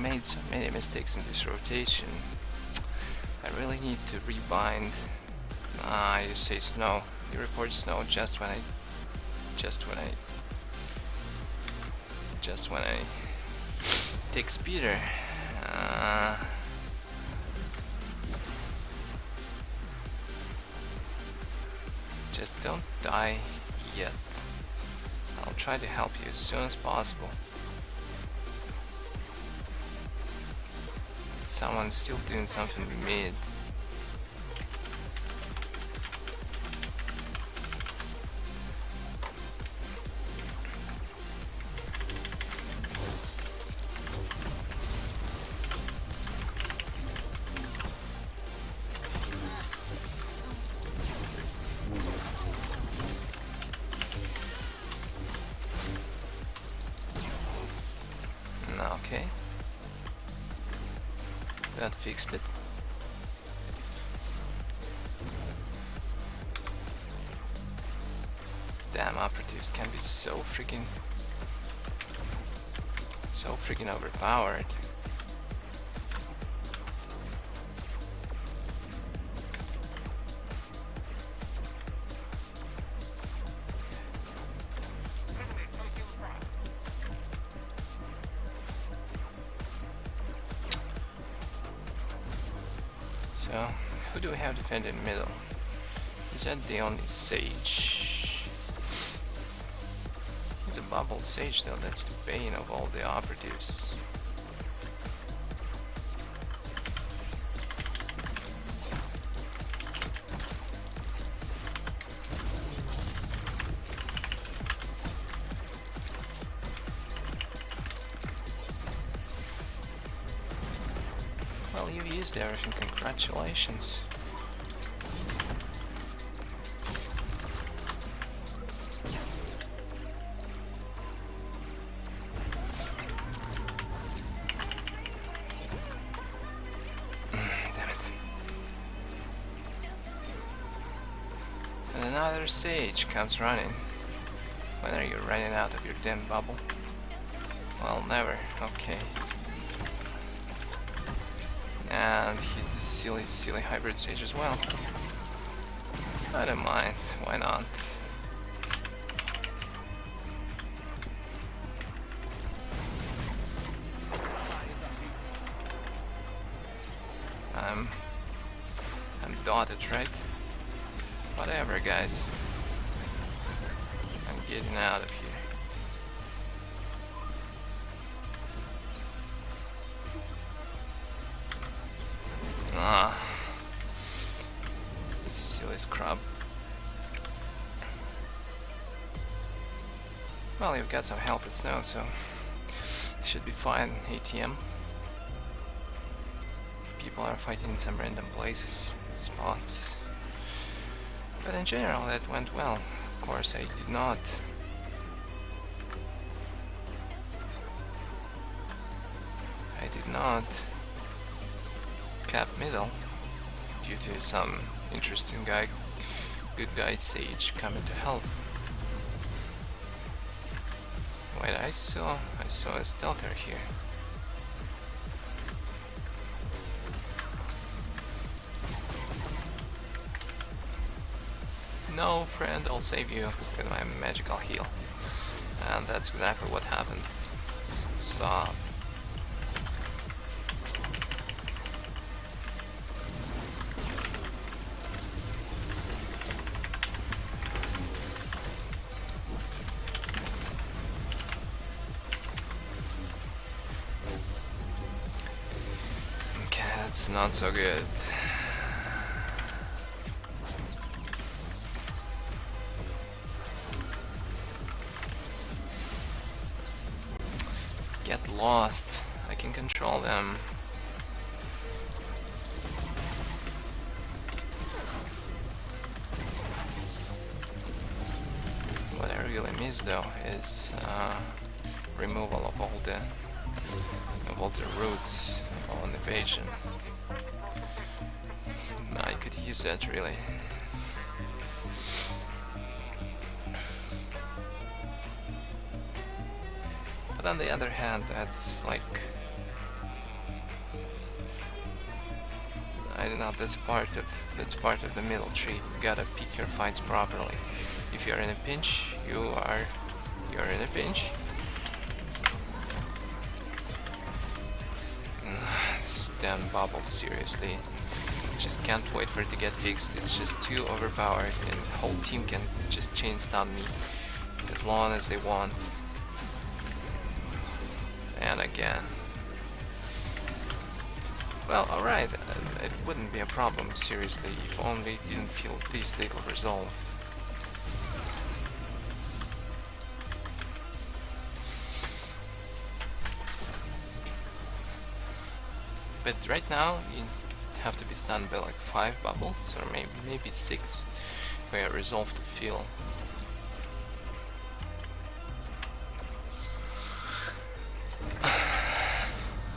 Made so many mistakes in this rotation. I really need to rebind. You say snow. You report snow just when I take speeder. Just don't die yet. I'll try to help you as soon as possible. Someone's still doing something mid. Okay. That fixed it. Damn, operatives can be so freaking overpowered. So, who do we have defending middle? Is that the only sage? It's a bubble sage though, that's the bane of all the operatives. Well, you used everything, congratulations. Damn it. And another sage comes running. When are you running out of your damn bubble? Well, never. Okay. And he's the silly hybrid sage as well. I don't mind, why not? I'm dotted, right? Whatever, guys. I'm getting out of here. This silly scrub. Well, you've got some help with snow, so it should be fine. ATM. People are fighting in some random places, spots. But in general, that went well. Of course, I did not cap middle due to some interesting good guy sage coming to help. Wait, I saw a SWTOR here. No, friend, I'll save you with my magical heal. And that's exactly what happened. Stop. Okay, that's not so good. get lost. I can control them. What I really miss though is removal of all the routes on evasion. I could use that really. But on the other hand, that's like, I don't know, that's part of the middle tree. You gotta pick your fights properly. If you're in a pinch, you're in a pinch. This damn bubble, seriously. Just can't wait for it to get fixed. It's just too overpowered, and the whole team can just chain stun me as long as they want. And again. Well, alright, it wouldn't be a problem, seriously, if only it didn't feel this little resolve. But right now, you have to be stunned by like 5 bubbles, or maybe 6, where resolve to feel.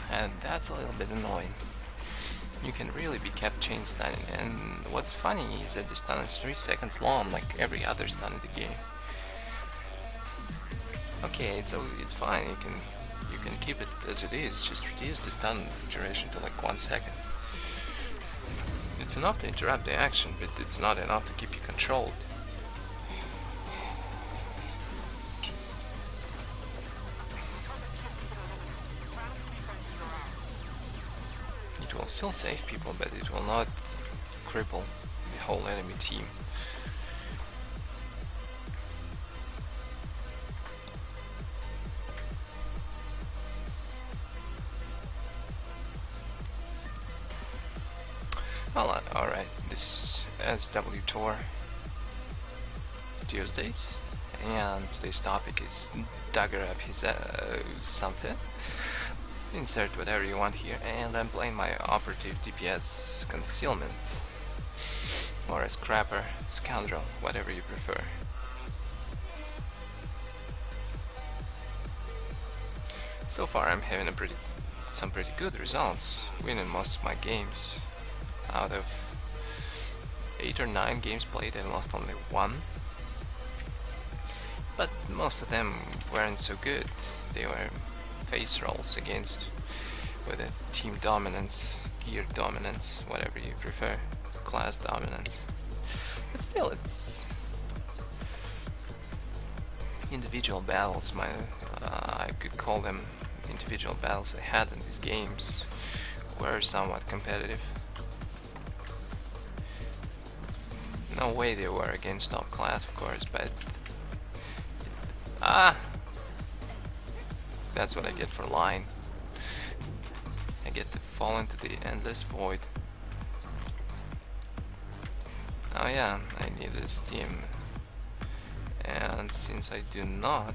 And that's a little bit annoying. You can really be kept chain stunning, and what's funny is that the stun is 3 seconds long, like every other stun in the game. Okay, so it's fine. You can keep it as it is. Just reduce the stun duration to like 1 second. It's enough to interrupt the action, but it's not enough to keep you controlled. It will still save people, but it will not cripple the whole enemy team. Well, alright, this is SWTOR Tuesdays, and today's topic is Dagger Up His something. Insert whatever you want here, and I'm playing my operative DPS Concealment, or a Scrapper, Scoundrel, whatever you prefer. So far I'm having some pretty good results, winning most of my games. Out of 8 or 9 games played, I lost only 1. But most of them weren't so good. They were face rolls with a team dominance, gear dominance, whatever you prefer, class dominance. But still, it's individual battles. I could call them individual battles I had in these games were somewhat competitive. No way they were against top class, of course, but that's what I get for lying. I get to fall into the endless void. Oh yeah, I need a Steam, and since I do not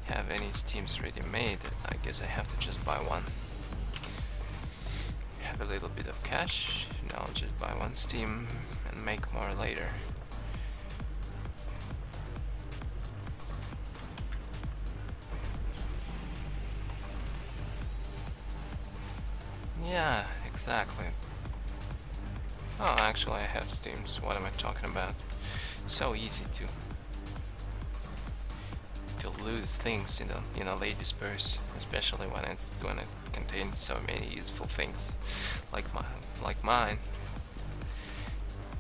have any Steams ready made, I guess I have to just buy one. Have a little bit of cash, now I'll just buy one Steam and make more later. Yeah, exactly. Oh, actually I have Steams, what am I talking about? So easy to lose things in a lady's purse, especially when it contains so many useful things, like mine.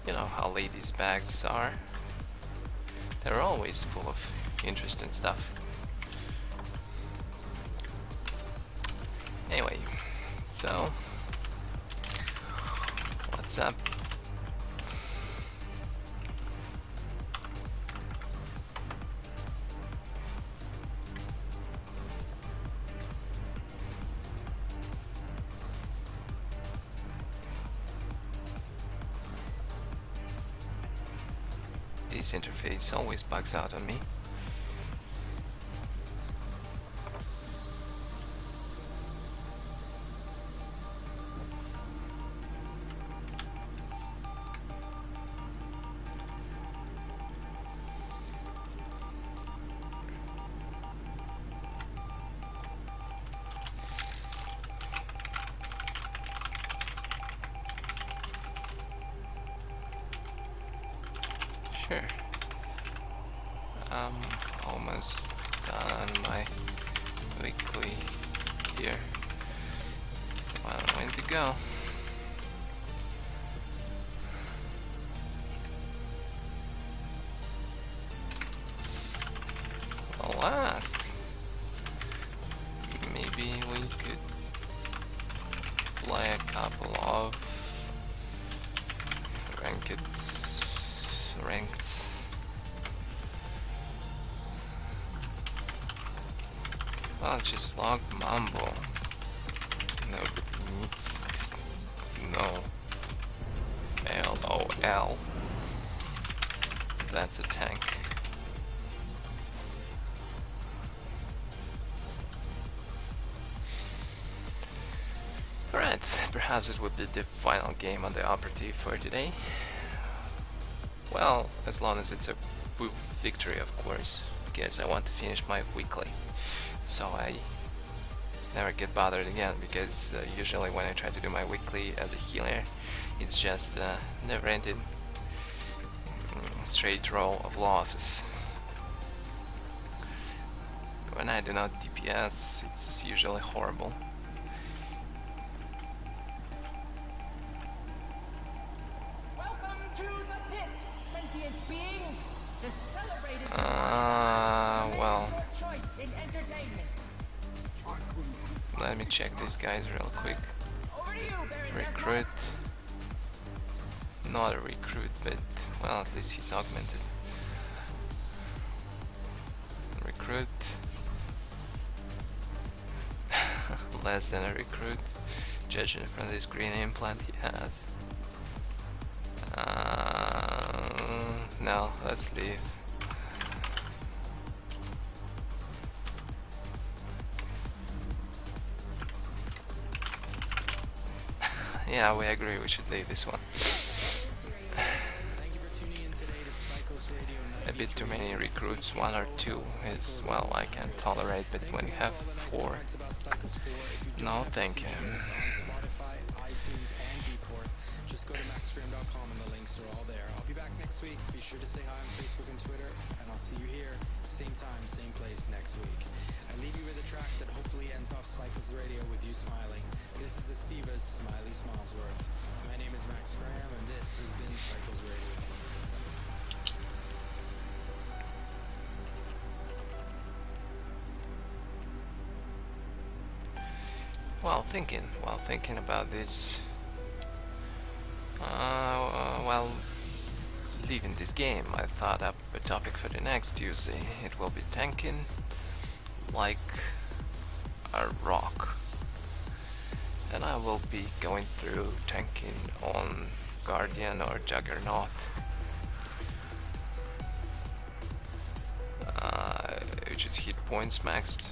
You know how ladies' bags are. They're always full of interesting stuff. Anyway, so what's up? This interface always bugs out on me. Sure. I'm almost done my weekly here. Well, when to go? Well, last. Maybe we could play a couple of ranked. Well, just log mumble. Nobody needs to know. LOL. That's a tank. Alright, perhaps it would be the final game on the operative for today. Well, as long as it's a victory, of course, because I want to finish my weekly. So I never get bothered again, because usually when I try to do my weekly as a healer, it's just a never-ending straight row of losses. When I do not DPS, it's usually horrible. Welcome to the pit, sentient beings. The celebrated Well, your choice in entertainment. let me check these guys real quick. Over to you, Baron Recruit. Not a recruit, but well, at least he's augmented. Recruit. Less than a recruit, judging from this green implant he has. No, let's leave. Yeah, we agree, we should leave this one. Thank you for tuning in today to Cycles Radio A bit too many recruits, 1 or 2 is, well, I can tolerate, but when you have 4, no thank you. on Spotify, iTunes, and Beatport. Just go to maxframe.com and the links are all there. I'll be back next week. Be sure to say hi on Facebook and Twitter, and I'll see you here, same time, same place next week. I leave you with a track that hopefully ends off Cycles Radio with you smiling. This is Esteva's Smiley Smiles World. My name is Max Graham, and this has been Cycles Radio. While thinking about this, while leaving this game, I thought up a topic for the next Tuesday. It will be tanking like a rock, and I will be going through tanking on Guardian or Juggernaut. Which is hit points maxed.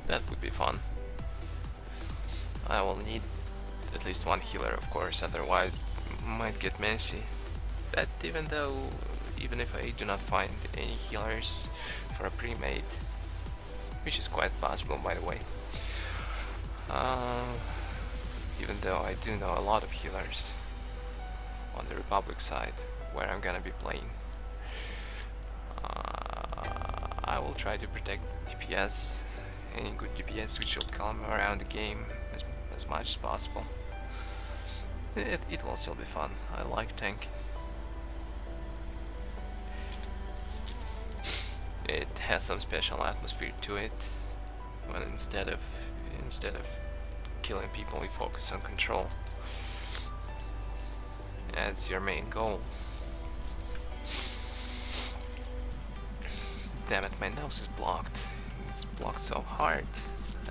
That would be fun. I will need at least 1 healer, of course, otherwise might get messy. But even if I do not find any healers for a pre-made, which is quite possible, by the way, even though I do know a lot of healers on the Republic side where I'm gonna be playing, I will try to protect DPS, any good DPS which will come around the game as much as possible. It will still be fun. I like tanking. It has some special atmosphere to it, when instead of killing people, we focus on control as your main goal. Damn it, my nose is blocked. It's blocked so hard.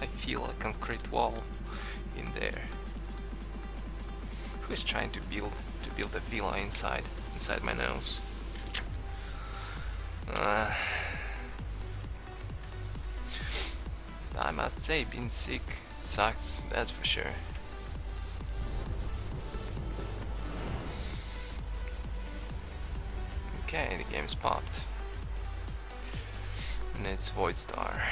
I feel a concrete wall in there. Who's trying to build a villa inside my nose? I must say, being sick sucks, that's for sure. Okay, the game's popped. And it's SWTOR.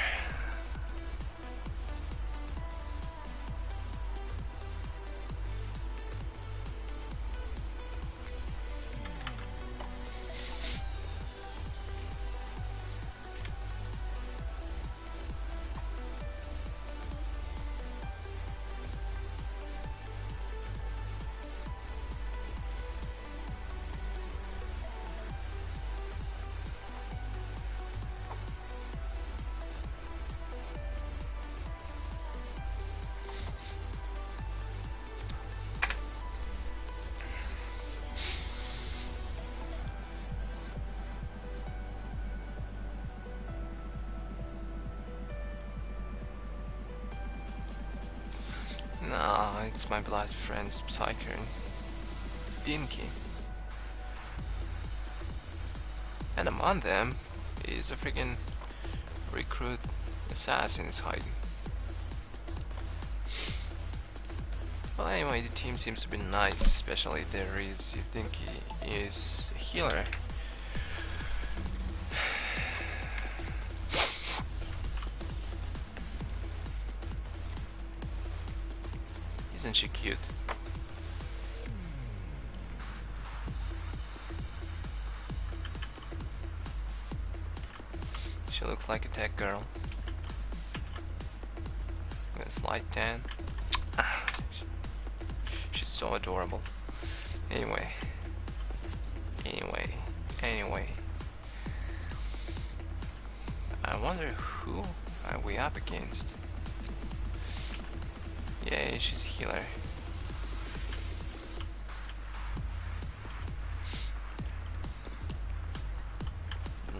No, it's my blood friends Psyker and Dinky. And among them is a freaking recruit assassin is hiding. Well, anyway, the team seems to be nice, especially there is, you think he is a healer. Isn't she cute? She looks like a tech girl. With a slight tan. She's so adorable. Anyway. I wonder who are we up against? Yay, she's a healer.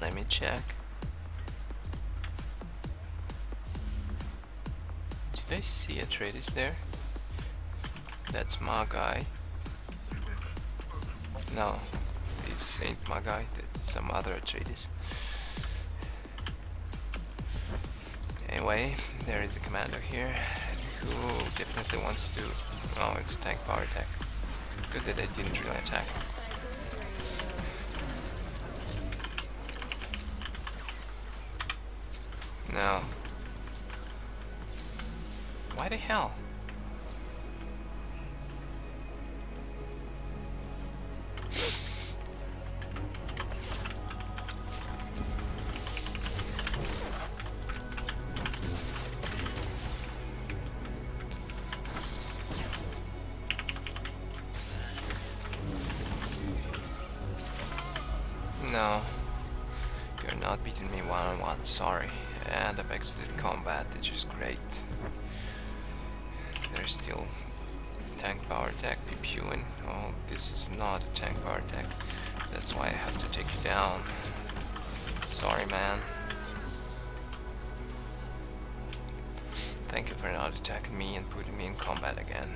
Let me check. Did I see a Atreides there? That's my guy. No, this ain't my guy, that's some other Atreides. Anyway, there is a commando here who definitely wants to... Oh, it's a tank power attack. Good that I didn't really attack. No. Why the hell? No, you're not beating me one-on-one, sorry. And I've exited combat, which is great. There's still tank power attack, pew pewing. Oh, this is not a tank power attack. That's why I have to take you down. Sorry, man. Thank you for not attacking me and putting me in combat again.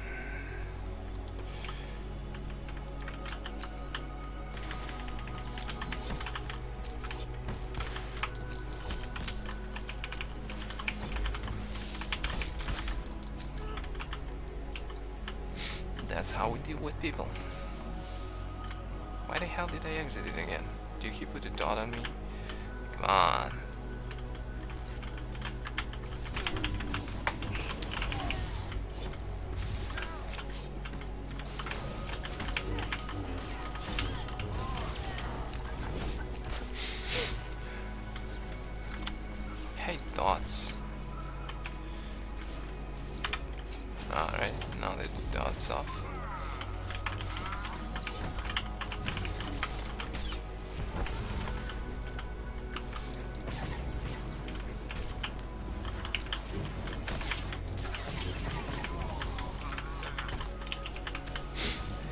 That's how we deal with people. Why the hell did I exit it again? Do you keep put a dot on me? Come on. Hate dots. Alright, now that the dots off.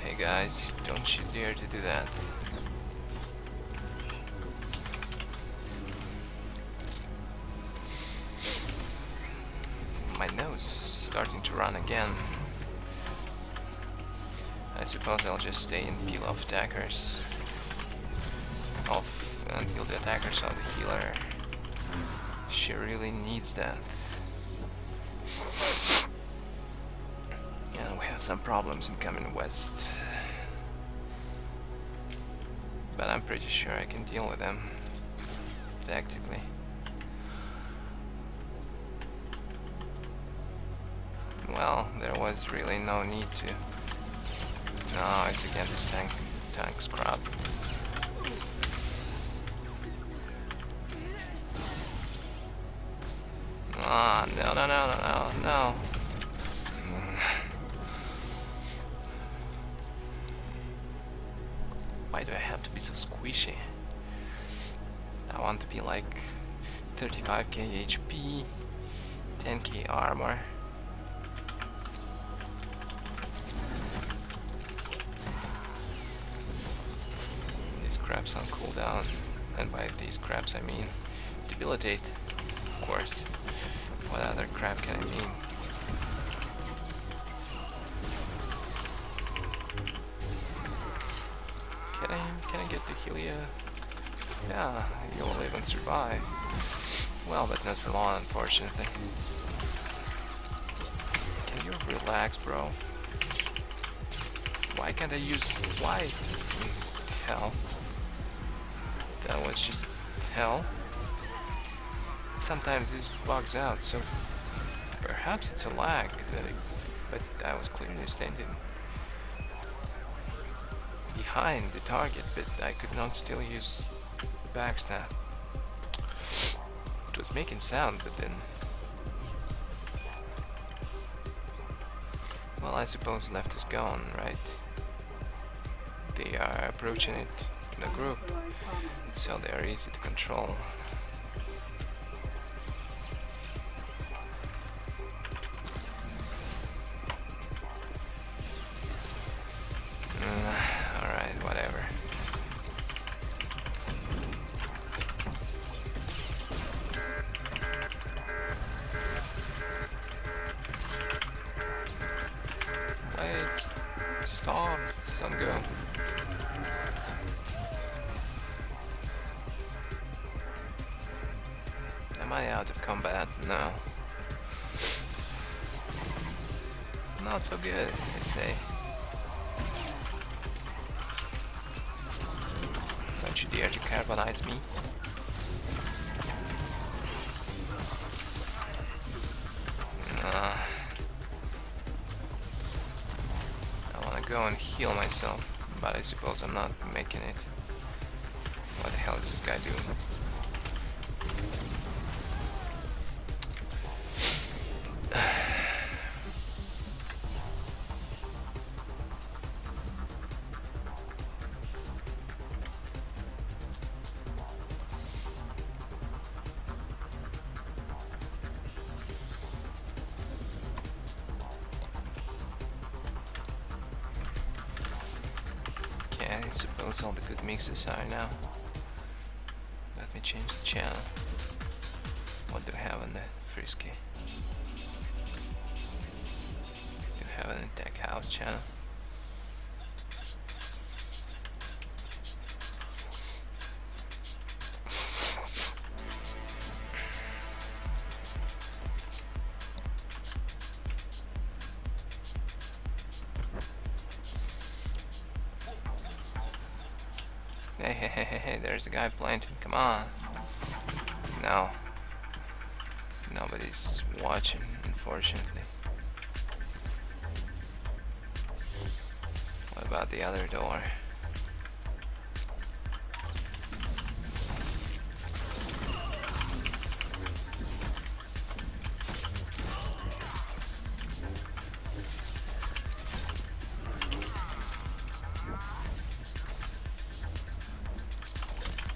Hey guys, don't you dare to do that. My nose starting to run again. I suppose I'll just stay and peel off attackers. Until the attackers are the healer. She really needs that. Yeah, we have some problems in coming west. But I'm pretty sure I can deal with them effectively. Well, there was really no need to. No, it's again this tank scrub. Ah, no. Why do I have to be so squishy? I want to be like 35k HP, 10k armor. These crabs on cooldown, and by these crabs I mean debilitate, of course. What other crap can I mean? Can I get to heal you? Yeah, you'll even survive. Well, but not for long, unfortunately. Can you relax, bro? Why can't I use... Why? Hell. That was just hell. Sometimes this bugs out, so perhaps it's a lag that but I was clearly standing behind the target, but I could not still use the backstab. It was making sound, but then... Well, I suppose left is gone, right? They are approaching it in a group, so they are easy to control. Alright, whatever. Wait, stop, don't go. Am I out of combat? No. Not so good, I say. Don't you dare to carbonize me. I wanna go and heal myself, but I suppose I'm not making it. What the hell is this guy doing? I suppose all the good mixes are now. Let me change the channel. What do I have on the Frisky? Do I have an Tech House channel? Hey, there's a guy planting, come on. No. Nobody's watching, unfortunately. What about the other door?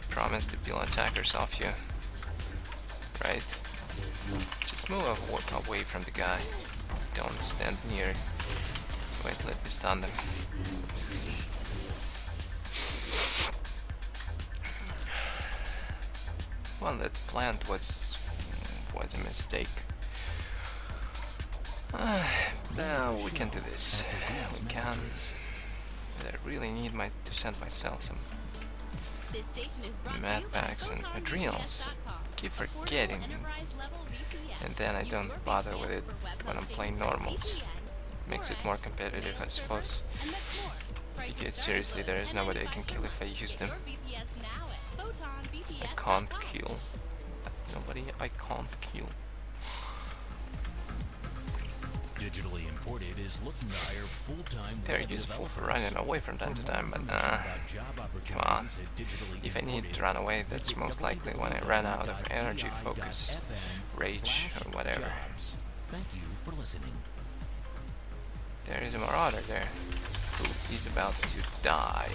Promise to peel attackers off you, right? Just move away from the guy. Don't stand near. Wait, let me stun them. Well, that plant was a mistake. Now we can do this. We can. But I really need to send myself some mad packs and adrenals. Keep forgetting, and then I don't bother with it when I'm playing normals. Makes it more competitive, I suppose. Because seriously, there is nobody I can kill if I use them. I can't kill. Nobody I can't kill. Digitally Imported is looking to hire full-time. They're useful for running away from time to time, but come on. If I need to run away, that's most likely when I ran out of energy, focus, rage, or whatever. Thank you for listening. There is a marauder there. Ooh, he's about to die.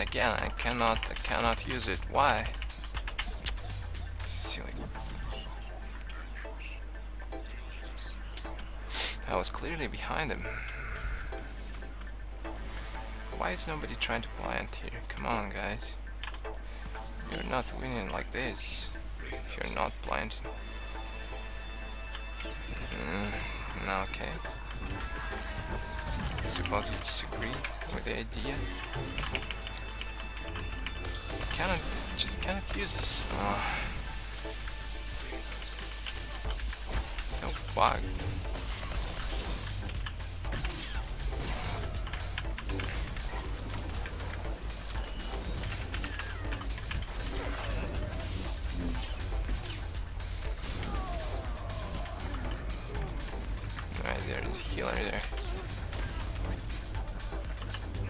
And again, I cannot use it. Why? Silly. I was clearly behind him. Why is nobody trying to plant here? Come on, guys. You're not winning like this if you're not planting. Okay. Suppose you disagree with the idea. Cannot use this. So bugged. Right, there's a healer there.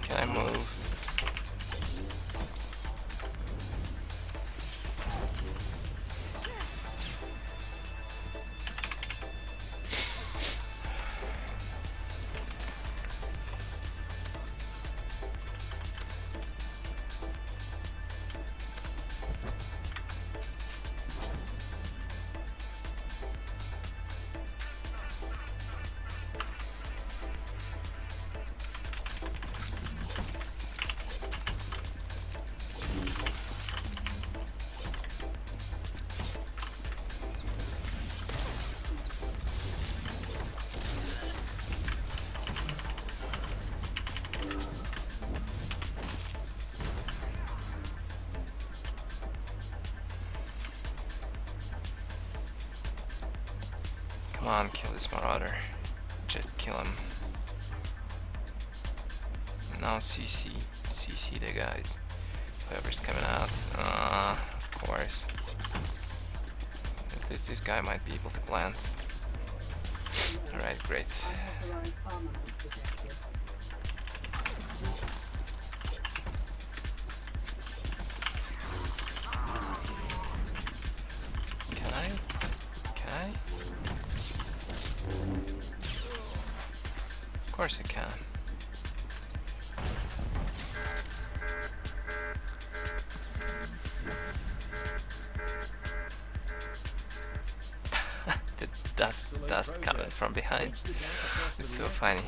Can I move? Come on, kill this marauder. Just kill him. Now CC the guys. Whoever's coming out. Of course. At least this guy might be able to plant. Alright, great. Can I? Of course I can. The dust coming from behind. It's so funny.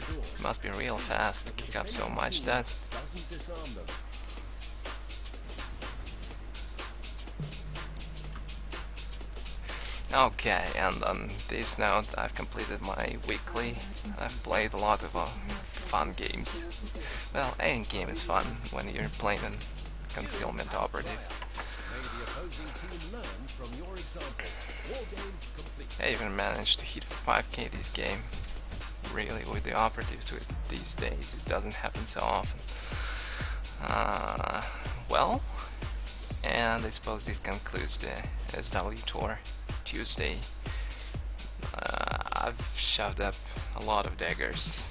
It must be real fast to kick up so much dust. Okay, and on this note, I've completed my weekly. I've played a lot of fun games. Well, any game is fun when you're playing in Concealment operative. I even managed to hit 5k this game. Really, with the operatives with these days, it doesn't happen so often. Well, and I suppose this concludes the SWTOR Tuesday. I've shoved up a lot of daggers.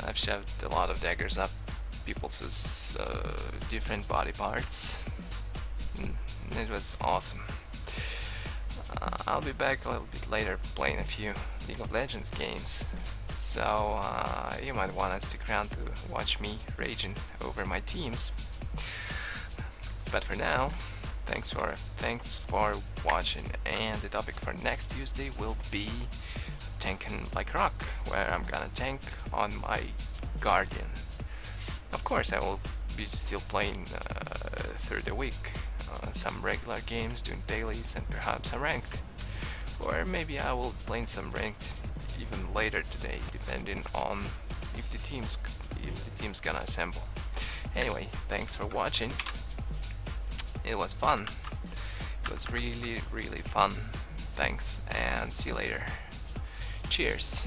I've shoved a lot of daggers up people's different body parts. It was awesome. I'll be back a little bit later playing a few League of Legends games, so you might want to stick around to watch me raging over my teams. But for now, thanks for watching, and the topic for next Tuesday will be tanking like rock, where I'm gonna tank on my Guardian. Of course, I will be still playing through the week. Some regular games, doing dailies, and perhaps some ranked. Or maybe I will play some ranked even later today, depending on if the team's gonna assemble. Anyway, thanks for watching. It was fun. It was really fun. Thanks, and see you later. Cheers.